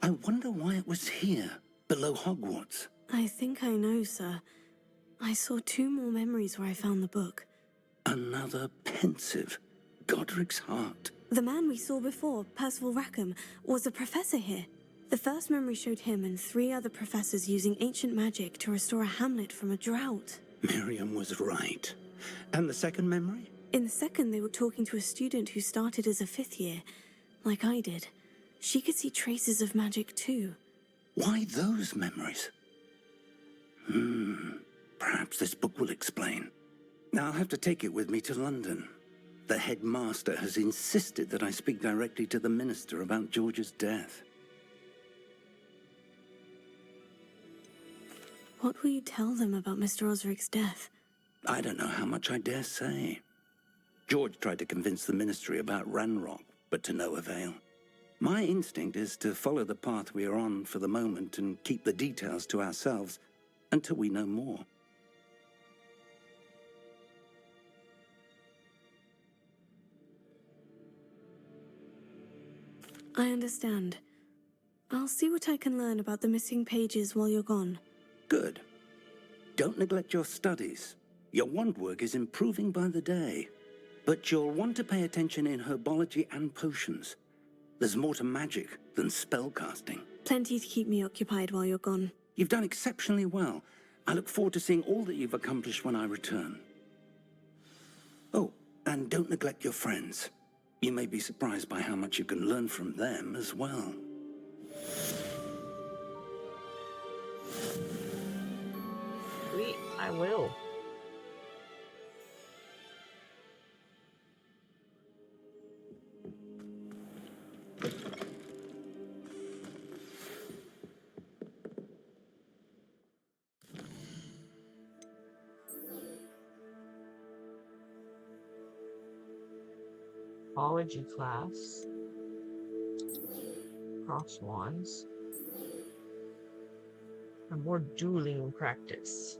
Speaker 14: I wonder why it was here, below Hogwarts.
Speaker 3: I think I know, sir. I saw 2 more memories where I found the book.
Speaker 14: Another pensive. Godric's heart.
Speaker 3: The man we saw before, Percival Rackham, was a professor here. The first memory showed him and 3 other professors using ancient magic to restore a hamlet from a drought.
Speaker 14: Miriam was right. And the second memory?
Speaker 3: In the second, they were talking to a student who started as a 5th year, like I did. She could see traces of magic too.
Speaker 14: Why those memories? Perhaps this book will explain. Now I'll have to take it with me to London. The headmaster has insisted that I speak directly to the minister about George's death.
Speaker 3: What will you tell them about Mr. Osric's death?
Speaker 14: I don't know how much I dare say. George tried to convince the ministry about Ranrock, but to no avail. My instinct is to follow the path we are on for the moment and keep the details to ourselves until we know more.
Speaker 3: I understand. I'll see what I can learn about the missing pages while you're gone.
Speaker 14: Good. Don't neglect your studies. Your wand work is improving by the day. But you'll want to pay attention in herbology and potions. There's more to magic than spellcasting.
Speaker 3: Plenty to keep me occupied while you're gone.
Speaker 14: You've done exceptionally well. I look forward to seeing all that you've accomplished when I return. Oh, and don't neglect your friends. You may be surprised by how much you can learn from them as well.
Speaker 1: Sweet, I will. Biology class. Cross wands. And more dueling practice.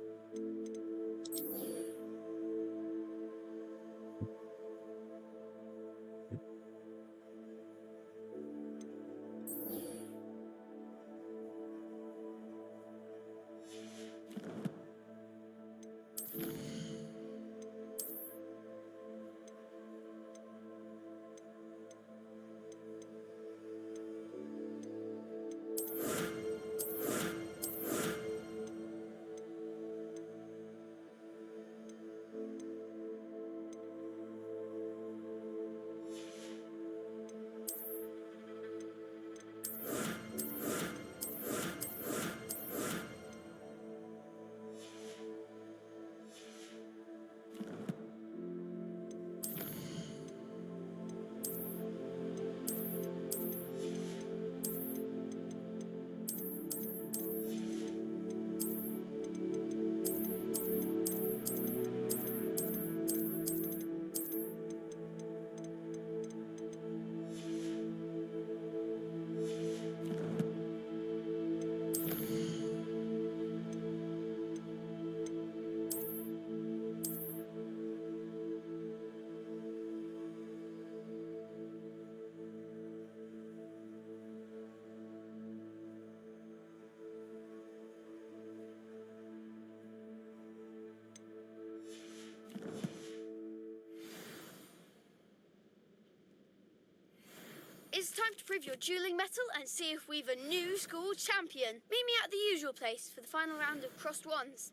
Speaker 15: prove your dueling mettle and see if we've a new school champion. Meet me at the usual place for the final round of crossed wands.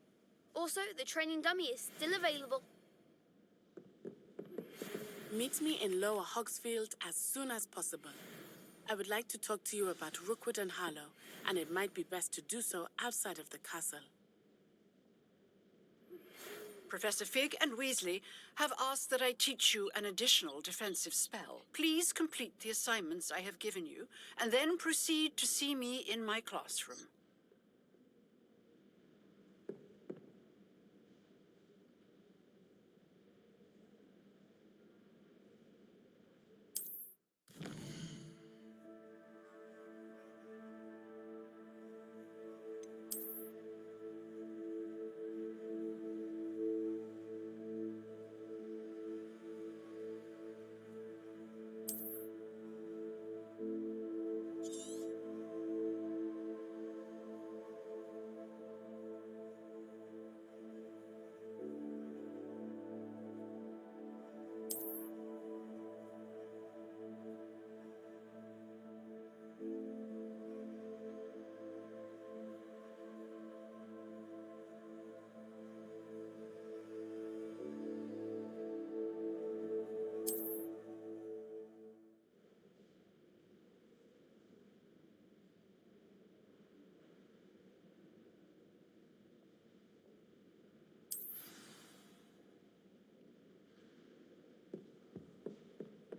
Speaker 15: Also, the training dummy is still available.
Speaker 16: Meet me in Lower Hogsfield as soon as possible. I would like to talk to you about Rookwood and Harlow, and it might be best to do so outside of the castle.
Speaker 17: Professor Fig and Weasley have asked that I teach you an additional defensive spell. Please complete the assignments I have given you, and then proceed to see me in my classroom.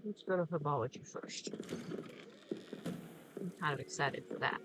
Speaker 1: Let's go to herbology first. I'm kind of excited for that.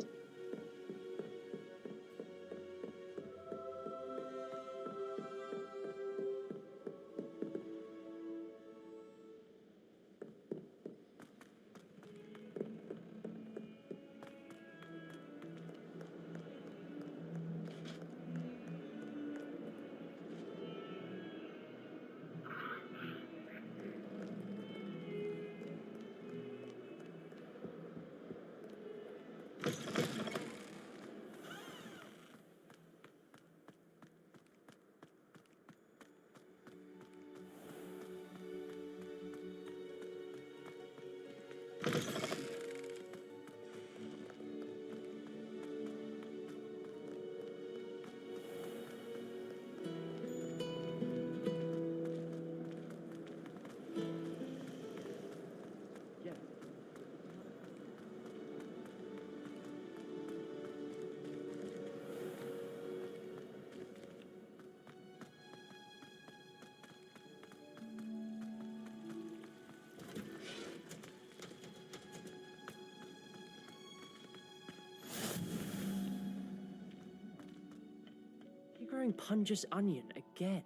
Speaker 4: You're growing Punja's onion again.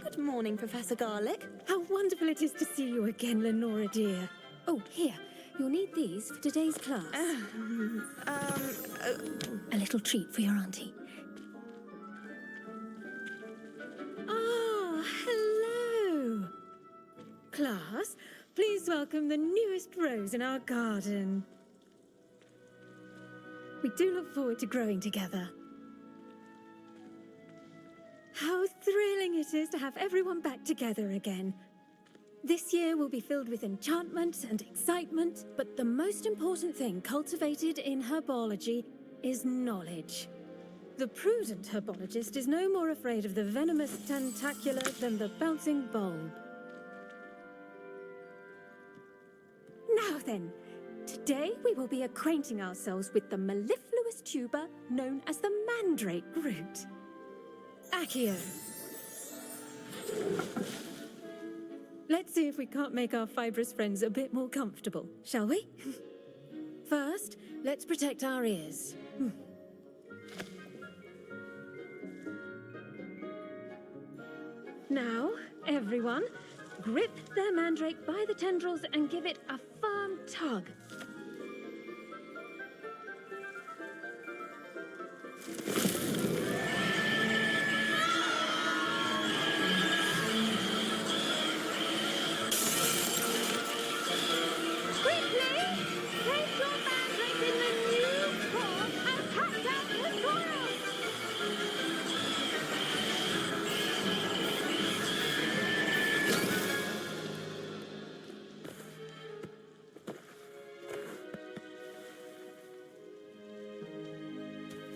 Speaker 18: Good morning, Professor Garlick. How wonderful it is to see you again, Lenora dear.
Speaker 2: Oh, here. You'll need these for today's class. A little treat for your auntie.
Speaker 18: Ah, hello. Class, please welcome the newest rose in our garden. We do look forward to growing together. How thrilling it is to have everyone back together again. This year will be filled with enchantment and excitement, but the most important thing cultivated in herbology is knowledge. The prudent herbologist is no more afraid of the venomous tentacula than the bouncing bulb. Now then, today we will be acquainting ourselves with the mellifluous tuber known as the mandrake root. Accio. Let's see if we can't make our fibrous friends a bit more comfortable, shall we? First, let's protect our ears. Now, everyone, grip their mandrake by the tendrils and give it a firm tug.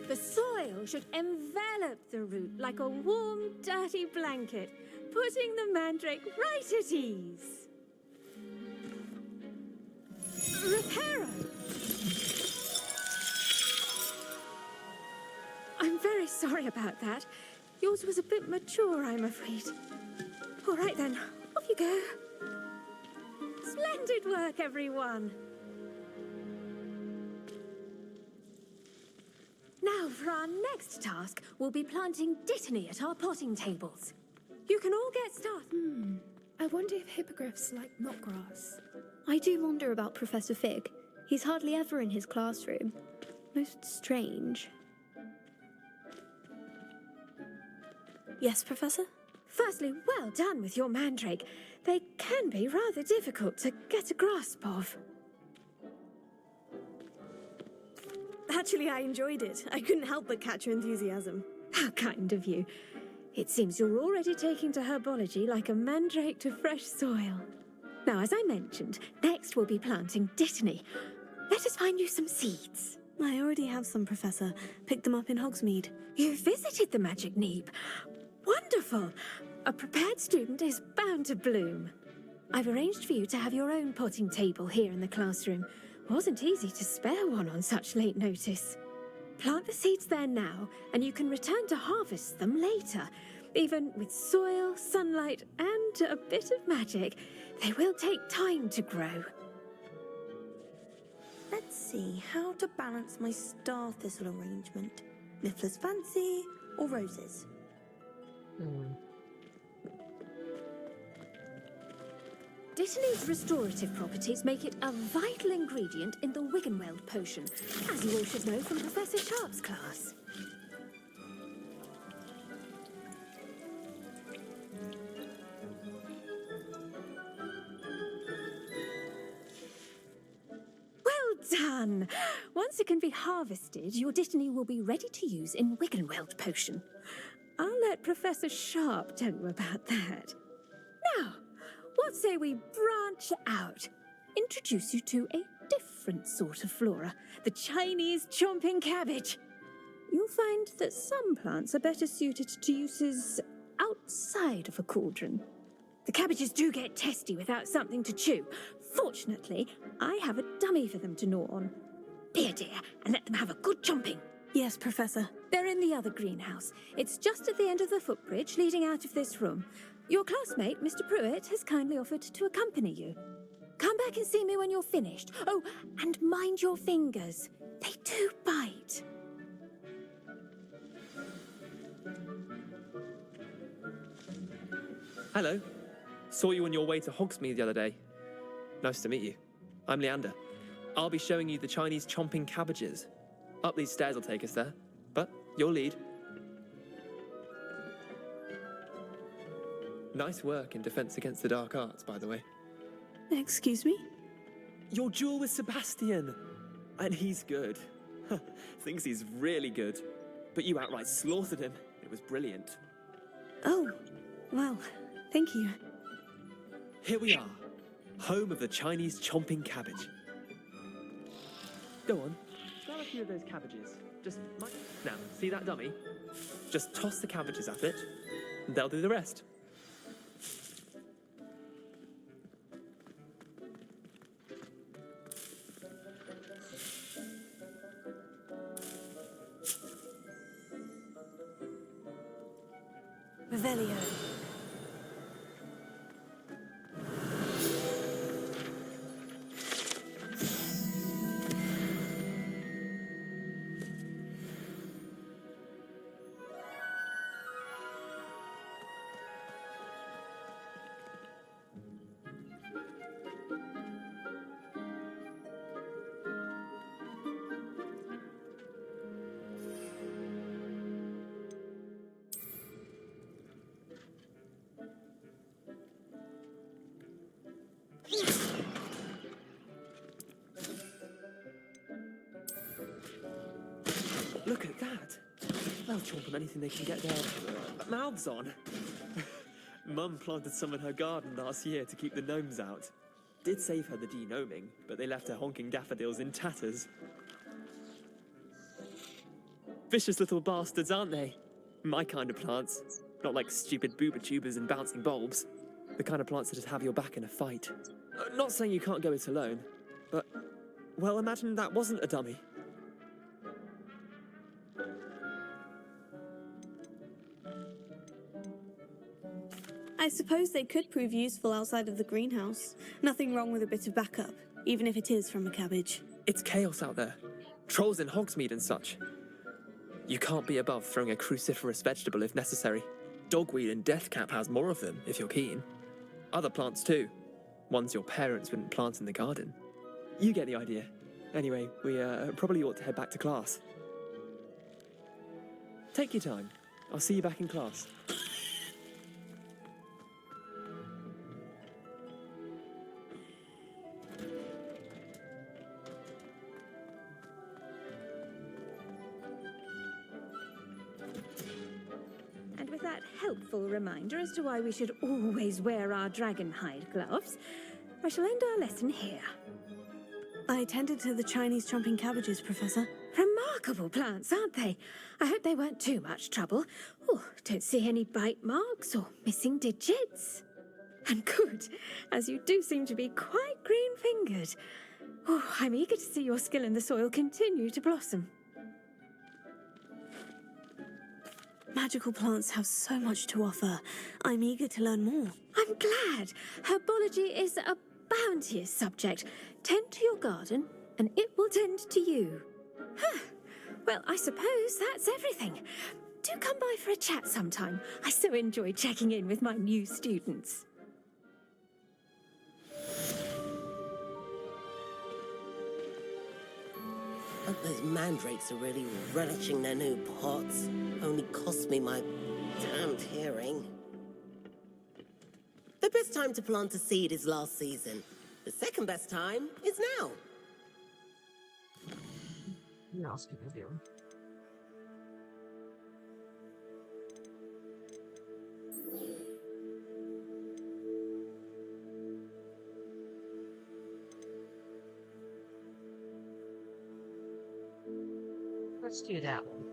Speaker 18: The soil should envelop the root like a warm, dirty blanket, putting the mandrake right at ease. Reparo! I'm very sorry about that. Yours was a bit mature, I'm afraid. All right then, off you go. Splendid work, everyone. Now, for our next task, we'll be planting dittany at our potting tables. You can all get started.
Speaker 19: I wonder if hippogriffs like knotgrass.
Speaker 20: I do wonder about Professor Fig. He's hardly ever in his classroom. Most strange.
Speaker 3: Yes, Professor?
Speaker 18: Firstly, well done with your mandrake. They can be rather difficult to get a grasp of.
Speaker 3: Actually, I enjoyed it. I couldn't help but catch your enthusiasm.
Speaker 18: How kind of you. It seems you're already taking to herbology like a mandrake to fresh soil. Now, as I mentioned, next we'll be planting dittany. Let us find you some seeds.
Speaker 3: I already have some, Professor. Picked them up in Hogsmeade.
Speaker 18: You visited the Magic Neep. Wonderful! A prepared student is bound to bloom. I've arranged for you to have your own potting table here in the classroom. Wasn't easy to spare one on such late notice. Plant the seeds there now, and you can return to harvest them later. Even with soil, sunlight, and a bit of magic, they will take time to grow.
Speaker 3: Let's see, how to balance my star thistle arrangement. Niffler's fancy or roses?
Speaker 18: Dittany's restorative properties make it a vital ingredient in the Wiggenweld potion, as you all should know from Professor Sharp's class. Well done! Once it can be harvested, your dittany will be ready to use in Wiggenweld potion. I'll let Professor Sharp tell you about that. Now, what say we branch out? Introduce you to a different sort of flora, the Chinese chomping cabbage. You'll find that some plants are better suited to uses outside of a cauldron. The cabbages do get testy without something to chew. Fortunately, I have a dummy for them to gnaw on. Dear, and let them have a good chomping.
Speaker 3: Yes, Professor.
Speaker 18: They're in the other greenhouse. It's just at the end of the footbridge leading out of this room. Your classmate, Mr. Pruitt, has kindly offered to accompany you. Come back and see me when you're finished. Oh, and mind your fingers. They do bite.
Speaker 21: Hello. Saw you on your way to Hogsmeade the other day. Nice to meet you. I'm Leander. I'll be showing you the Chinese chomping cabbages. Up these stairs will take us there, but you'll lead. Nice work in Defense Against the Dark Arts, by the way.
Speaker 3: Excuse me?
Speaker 21: Your duel with Sebastian! And he's good. Thinks he's really good. But you outright slaughtered him. It was brilliant.
Speaker 3: Oh, well, thank you.
Speaker 21: Here we are, home of the Chinese chomping cabbage. Go on, grab a few of those cabbages. Now, see that dummy? Just toss the cabbages at it, and they'll do the rest.
Speaker 3: Revelio.
Speaker 21: Look at that. They'll chomp on anything they can get their mouths on. Mum planted some in her garden last year to keep the gnomes out. Did save her the de-gnoming, but they left her honking daffodils in tatters. Vicious little bastards, aren't they? My kind of plants. Not like stupid booba tubers and bouncing bulbs. The kind of plants that just have your back in a fight. Not saying you can't go it alone, but, well, imagine that wasn't a dummy.
Speaker 3: I suppose they could prove useful outside of the greenhouse. Nothing wrong with a bit of backup, even if it is from a cabbage.
Speaker 21: It's chaos out there. Trolls in Hogsmeade and such. You can't be above throwing a cruciferous vegetable if necessary. Dogweed and deathcap has more of them, if you're keen. Other plants too. Ones your parents wouldn't plant in the garden. You get the idea. Anyway, we probably ought to head back to class. Take your time. I'll see you back in class.
Speaker 18: And with that helpful reminder as to why we should always wear our dragon hide gloves, I shall end our lesson here.
Speaker 3: I tended to the Chinese chomping cabbages, Professor.
Speaker 18: Remarkable plants, aren't they? I hope they weren't too much trouble. Oh, don't see any bite marks or missing digits. And good, as you do seem to be quite green-fingered. Oh, I'm eager to see your skill in the soil continue to blossom.
Speaker 3: Magical plants have so much to offer. I'm eager to learn more.
Speaker 18: I'm glad. Herbology is a bounteous subject. Tend to your garden, and it will tend to you. Huh. Well, I suppose that's everything. Do come by for a chat sometime. I so enjoy checking in with my new students.
Speaker 6: Hope those mandrakes are really relishing their new pots. Only cost me my damned hearing. The best time to plant a seed is last season. The second best time is now.
Speaker 1: What else can I do? Let's do that one.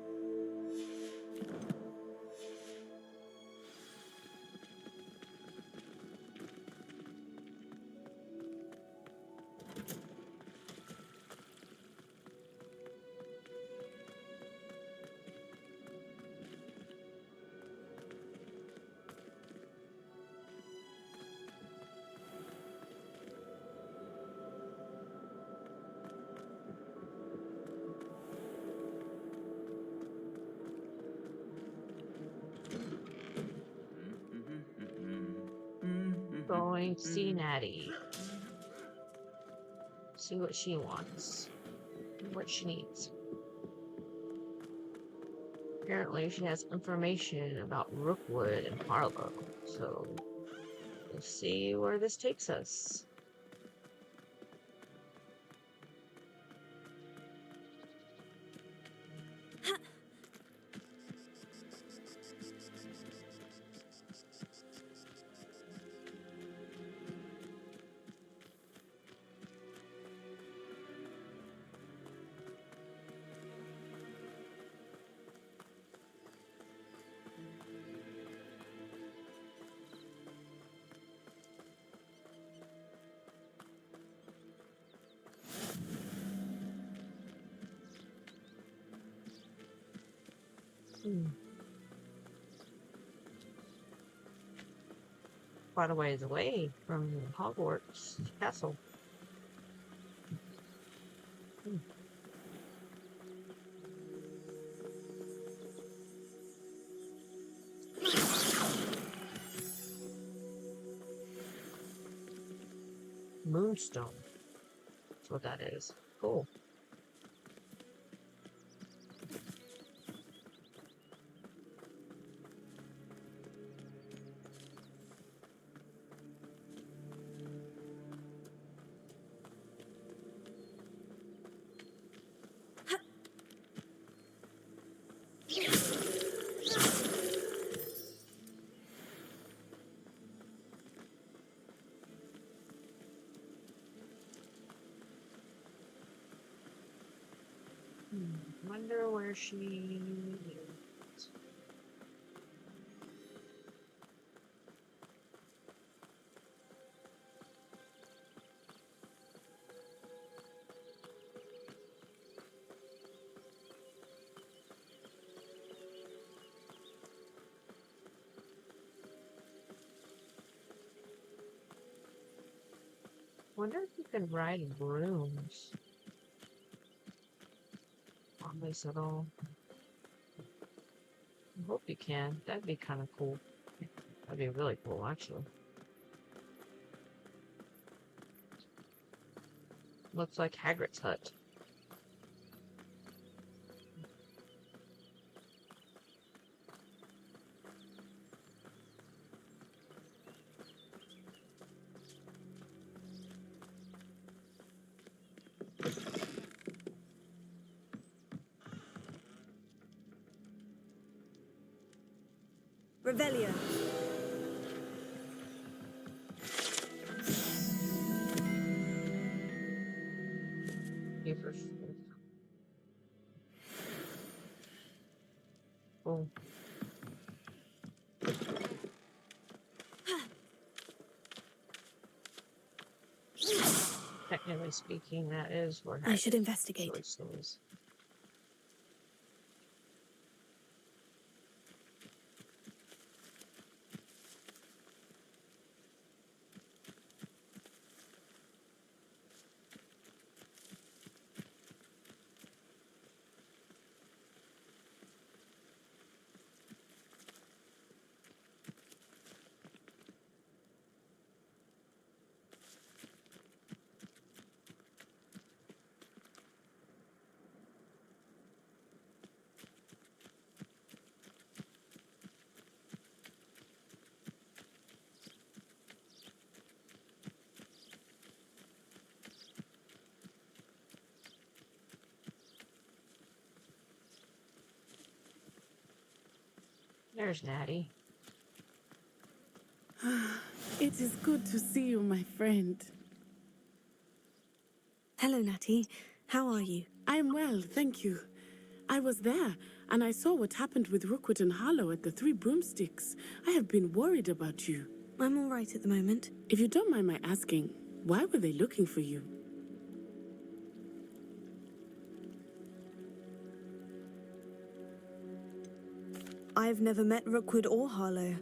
Speaker 1: Going to see Natty. See what she wants. What she needs. Apparently she has information about Rookwood and Harlow. So we'll see where this takes us. Quite a ways away from Hogwarts Castle. Moonstone. That's what that is. Cool. Wonder where she is. Wonder if you can ride brooms on this at all. I hope you can. That'd be kind of cool. That'd be really cool, actually. Looks like Hagrid's hut.
Speaker 3: Revelio.
Speaker 1: Oh. Technically speaking, that is where
Speaker 3: I should
Speaker 1: Hagrid
Speaker 3: investigate.
Speaker 1: choice is. There's Natty.
Speaker 16: It is good to see you, my friend.
Speaker 3: Hello, Natty. How are you?
Speaker 16: I'm well, thank you. I was there, and I saw what happened with Rookwood and Harlow at the Three Broomsticks. I have been worried about you.
Speaker 3: I'm all right at the moment.
Speaker 16: If you don't mind my asking, why were they looking for you?
Speaker 3: I've never met Rookwood or Harlow.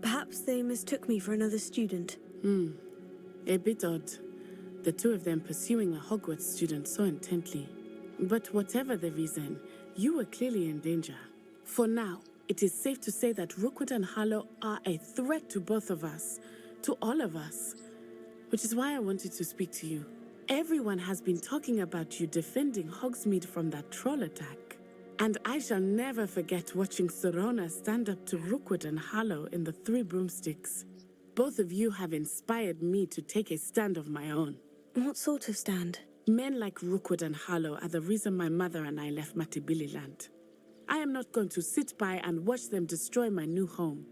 Speaker 3: Perhaps they mistook me for another student.
Speaker 16: A bit odd. The two of them pursuing a Hogwarts student so intently. But whatever the reason, you were clearly in danger. For now, it is safe to say that Rookwood and Harlow are a threat to both of us, to all of us. Which is why I wanted to speak to you. Everyone has been talking about you defending Hogsmeade from that troll attack. And I shall never forget watching Sorona stand up to Rookwood and Harlow in the Three Broomsticks. Both of you have inspired me to take a stand of my own.
Speaker 3: What sort of stand?
Speaker 16: Men like Rookwood and Harlow are the reason my mother and I left Matabeleland. I am not going to sit by and watch them destroy my new home.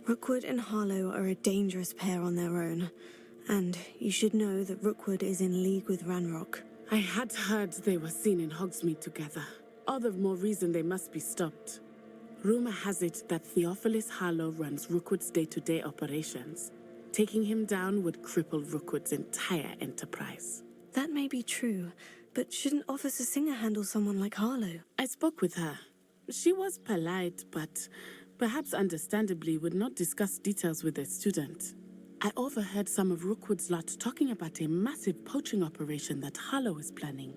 Speaker 3: Rookwood and Harlow are a dangerous pair on their own. And you should know that Rookwood is in league with Ranrock.
Speaker 16: I had heard they were seen in Hogsmeade together. All the more reason they must be stopped. Rumor has it that Theophilus Harlow runs Rookwood's day-to-day operations. Taking him down would cripple Rookwood's entire enterprise.
Speaker 3: That may be true, but shouldn't Officer Singer handle someone like Harlow?
Speaker 16: I spoke with her. She was polite, but perhaps understandably would not discuss details with a student. I overheard some of Rookwood's lot talking about a massive poaching operation that Harlow is planning.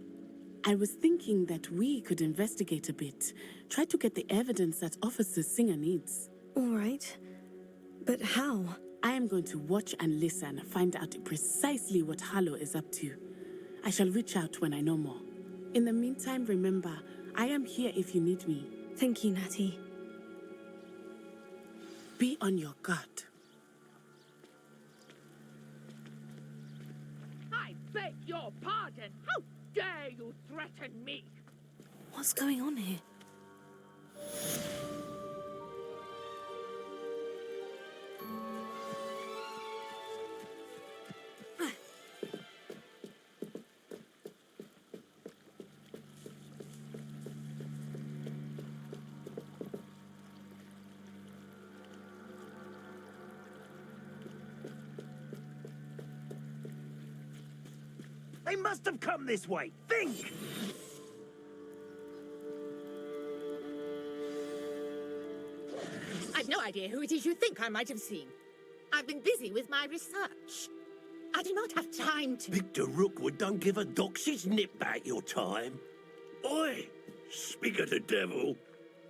Speaker 16: I was thinking that we could investigate a bit, try to get the evidence that Officer Singer needs.
Speaker 3: All right. But how?
Speaker 16: I am going to watch and listen, find out precisely what Harlow is up to. I shall reach out when I know more. In the meantime, remember, I am here if you need me.
Speaker 3: Thank you, Natty.
Speaker 16: Be on your guard.
Speaker 8: I beg your pardon. How dare you threaten me?
Speaker 3: What's going on here?
Speaker 5: They must have come this way. Think!
Speaker 8: I've no idea who it is you think I might have seen. I've been busy with my research. I do not have time to...
Speaker 9: Victor Rookwood don't give a doxy's nip back your time. Oi! Speak of the devil.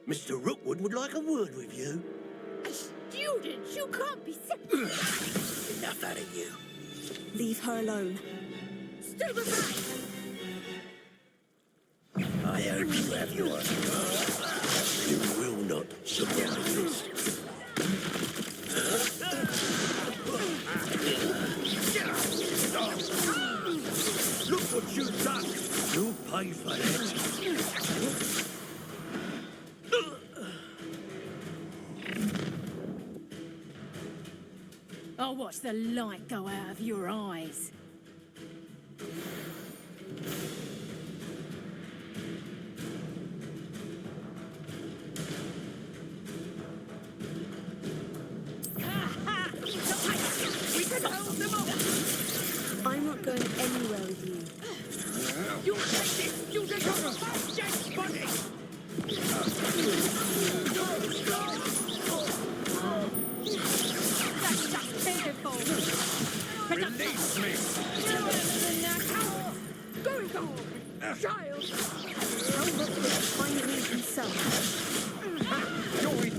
Speaker 9: Mr. Rookwood would like a word with you.
Speaker 8: A student? You can't be serious.
Speaker 9: Enough out of you.
Speaker 3: Leave her alone.
Speaker 8: Stand aside!
Speaker 9: I hope you have your... You will not survive this. Look what you've done. You'll pay for that.
Speaker 10: I'll watch the light go out of your eyes.
Speaker 8: We can hold them off!
Speaker 3: I'm not going anywhere with you.
Speaker 8: You'll take this! You'll take off a fast body!
Speaker 10: That's just pitiful.
Speaker 5: Release me!
Speaker 8: Go, go! Child!
Speaker 3: Tell Rookwood to find me himself.
Speaker 5: Join!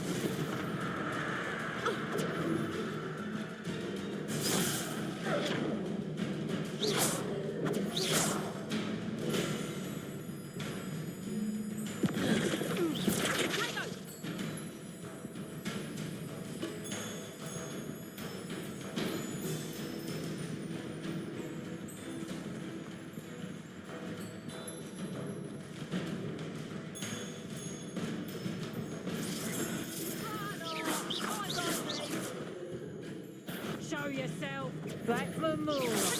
Speaker 10: Show yourself. Back for more. Let's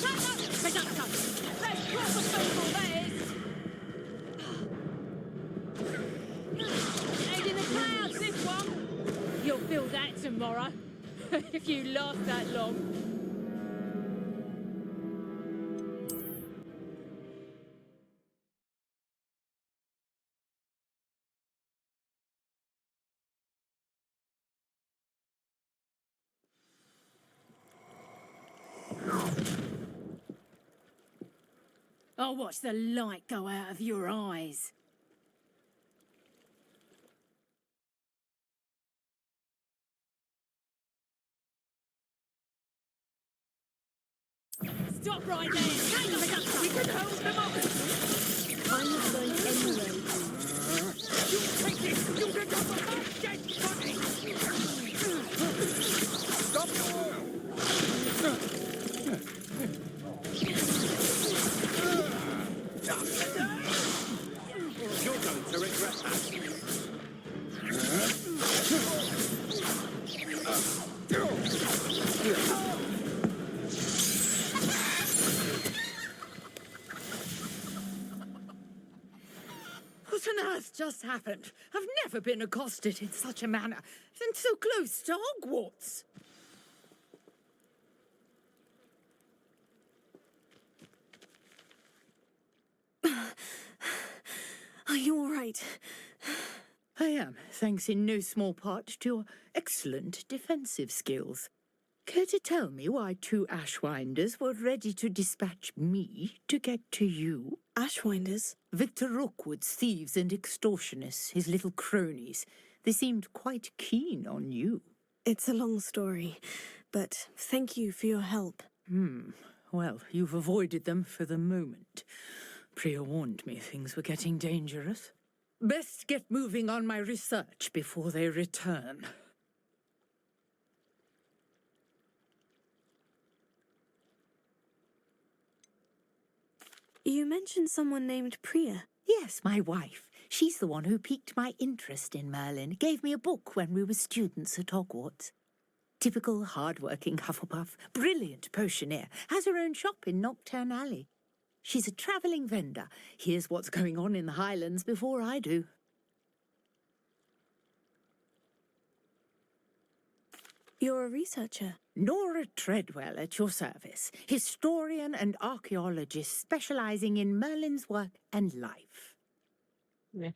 Speaker 10: proper football, that is. Head in the clouds, this one. You'll feel that tomorrow, if you last that long. I'll watch the light go out of your eyes. Stop right there! We can hold them off!
Speaker 3: I'm not going anywhere with you.
Speaker 8: You take this! You take off a fast body! Stop!
Speaker 9: You're going to regret that.
Speaker 8: What on earth just happened? I've never been accosted in such a manner, and so close to Hogwarts.
Speaker 3: Are you all right?
Speaker 13: I am, thanks in no small part to your excellent defensive skills. Care to tell me why two Ashwinders were ready to dispatch me to get to you?
Speaker 3: Ashwinders?
Speaker 13: Victor Rookwood's thieves and extortionists, his little cronies. They seemed quite keen on you.
Speaker 3: It's a long story, but thank you for your help.
Speaker 13: Well, you've avoided them for the moment. Priya warned me things were getting dangerous. Best get moving on my research before they return.
Speaker 3: You mentioned someone named Priya.
Speaker 13: Yes, my wife. She's the one who piqued my interest in Merlin. Gave me a book when we were students at Hogwarts. Typical hard-working Hufflepuff. Brilliant potioneer. Has her own shop in Knockturn Alley. She's a travelling vendor. Hears what's going on in the Highlands before I do.
Speaker 3: You're a researcher.
Speaker 13: Nora Treadwell at your service, historian and archaeologist specializing in Merlin's work and life.
Speaker 1: Yeah.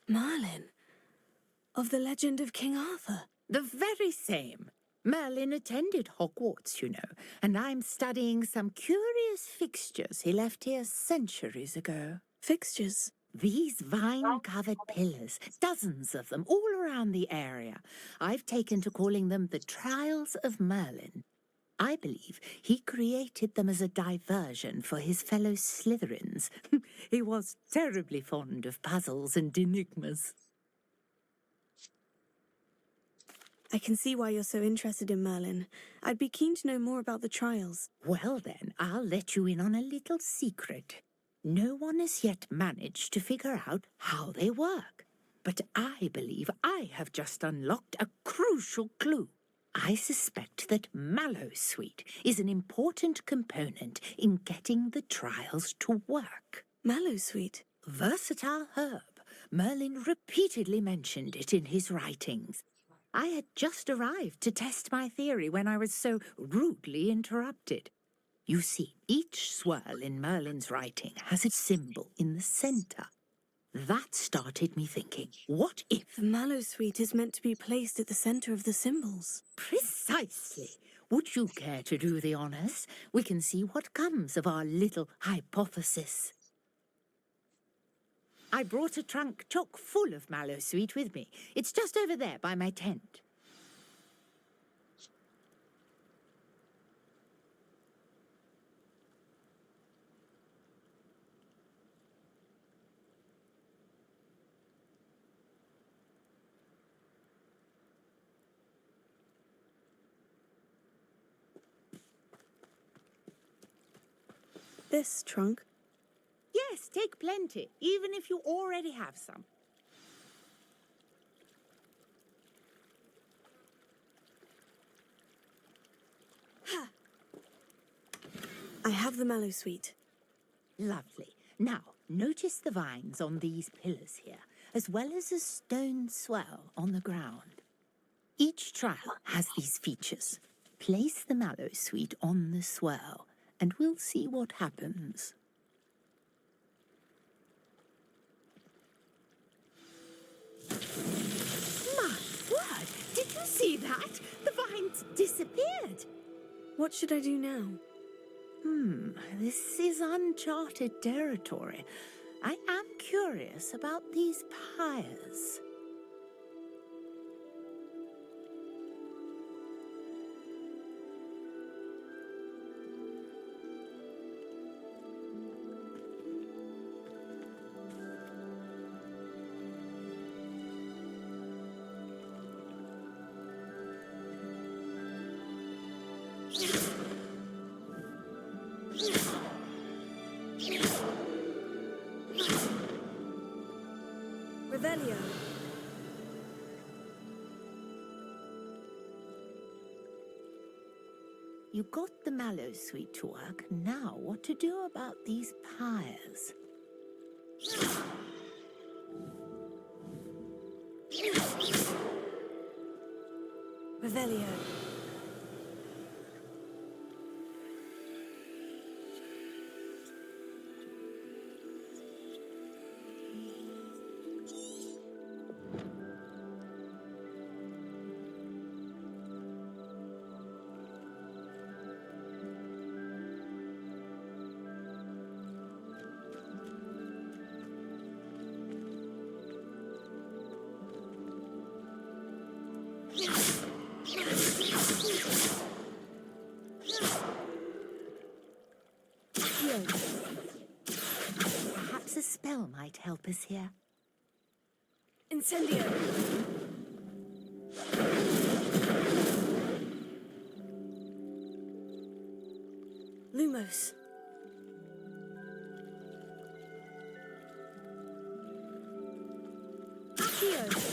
Speaker 3: Merlin, of the legend of King Arthur.
Speaker 13: The very same. Merlin attended Hogwarts, you know, and I'm studying some curious fixtures he left here centuries ago.
Speaker 3: Fixtures?
Speaker 13: These vine-covered pillars, dozens of them, all around the area. I've taken to calling them the Trials of Merlin. I believe he created them as a diversion for his fellow Slytherins. He was terribly fond of puzzles and enigmas.
Speaker 3: I can see why you're so interested in Merlin. I'd be keen to know more about the trials.
Speaker 13: Well then, I'll let you in on a little secret. No one has yet managed to figure out how they work. But I believe I have just unlocked a crucial clue. I suspect that Mallowsweet is an important component in getting the trials to work.
Speaker 3: Mallowsweet?
Speaker 13: Versatile herb. Merlin repeatedly mentioned it in his writings. I had just arrived to test my theory when I was so rudely interrupted. You see, each swirl in Merlin's writing has a symbol in the centre. That started me thinking, what if...
Speaker 3: The Mallowsweet is meant to be placed at the centre of the symbols.
Speaker 13: Precisely. Would you care to do the honours? We can see what comes of our little hypothesis. I brought a trunk chock full of Mallowsweet with me. It's just over there by my tent.
Speaker 3: This trunk?
Speaker 13: Yes, take plenty, even if you already have some.
Speaker 3: I have the Mallowsweet.
Speaker 13: Lovely. Now, notice the vines on these pillars here, as well as a stone swell on the ground. Each trial has these features. Place the Mallowsweet on the swell, and we'll see what happens. My word! Did you see that? The vines disappeared.
Speaker 3: What should I do now?
Speaker 13: This is uncharted territory. I am curious about these pyres.
Speaker 3: Revelio.
Speaker 13: You got the Mallowsweet to work. Now what to do about these pyres?
Speaker 3: Revelio.
Speaker 13: Perhaps a spell might help us here.
Speaker 3: Incendio. Lumos. Accio.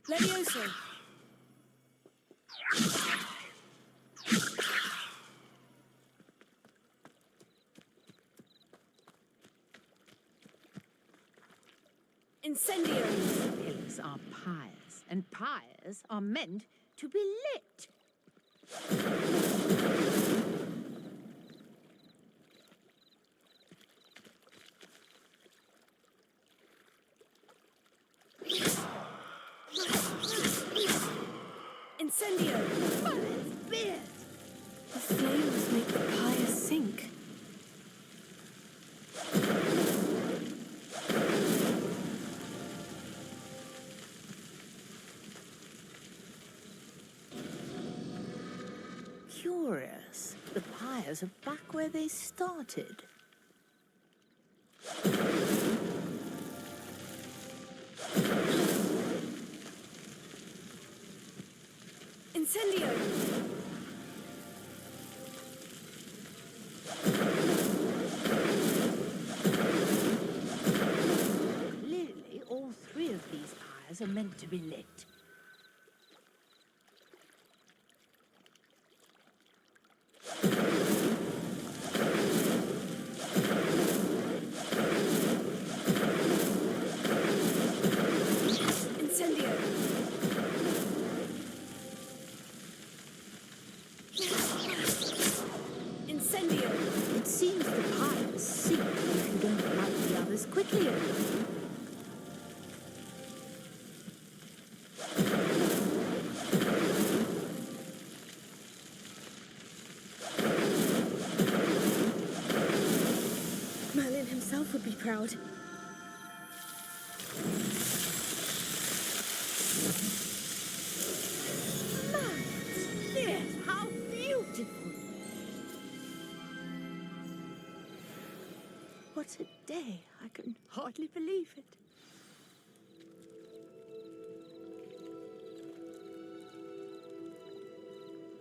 Speaker 3: Levioso! Incendio!
Speaker 12: Pillars are pyres, and pyres are meant to be lit.
Speaker 3: Incendio! The flames make the pyre sink.
Speaker 12: Curious. The pyres are back where they started.
Speaker 3: Incendio!
Speaker 12: Clearly, all three of these pyres are meant to be lit.
Speaker 3: Incendio! Incendio!
Speaker 12: It seems the pyres sink if you don't light the others quickly enough.
Speaker 3: Merlin himself would be proud.
Speaker 12: Yes, how beautiful! What a day! I can hardly believe it.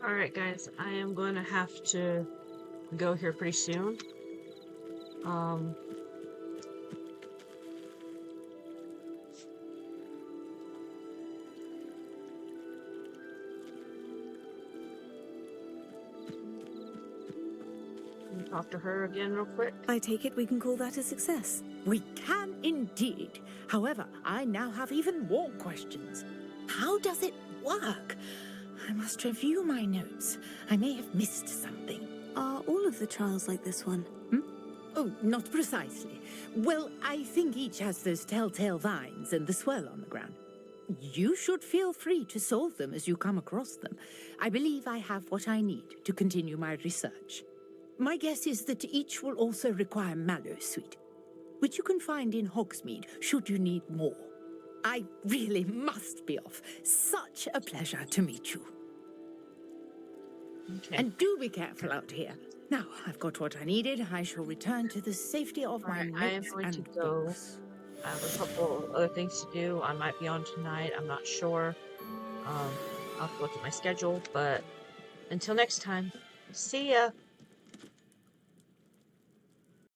Speaker 1: Alright guys, I am going to have to go here pretty soon. Can you talk to her again real quick?
Speaker 3: I take it we can call that a success.
Speaker 12: We can indeed. However, I now have even more questions. How does it work? I must review my notes. I may have missed something.
Speaker 3: Are all of the trials like this one?
Speaker 12: Oh, not precisely. Well, I think each has those telltale vines and the swirl on the ground. You should feel free to solve them as you come across them. I believe I have what I need to continue my research. My guess is that each will also require mallow sweet, which you can find in Hogsmeade should you need more. I really must be off. Such a pleasure to meet you.
Speaker 1: Okay.
Speaker 12: And do be careful out here. Now, I've got what I needed. I shall return to the safety of my
Speaker 1: Alright, I am
Speaker 12: notes
Speaker 1: going to
Speaker 12: and
Speaker 1: go.
Speaker 12: books.
Speaker 1: I have a couple other things to do. I might be on tonight. I'm not sure. I'll have to look at my schedule. But until next time, see ya.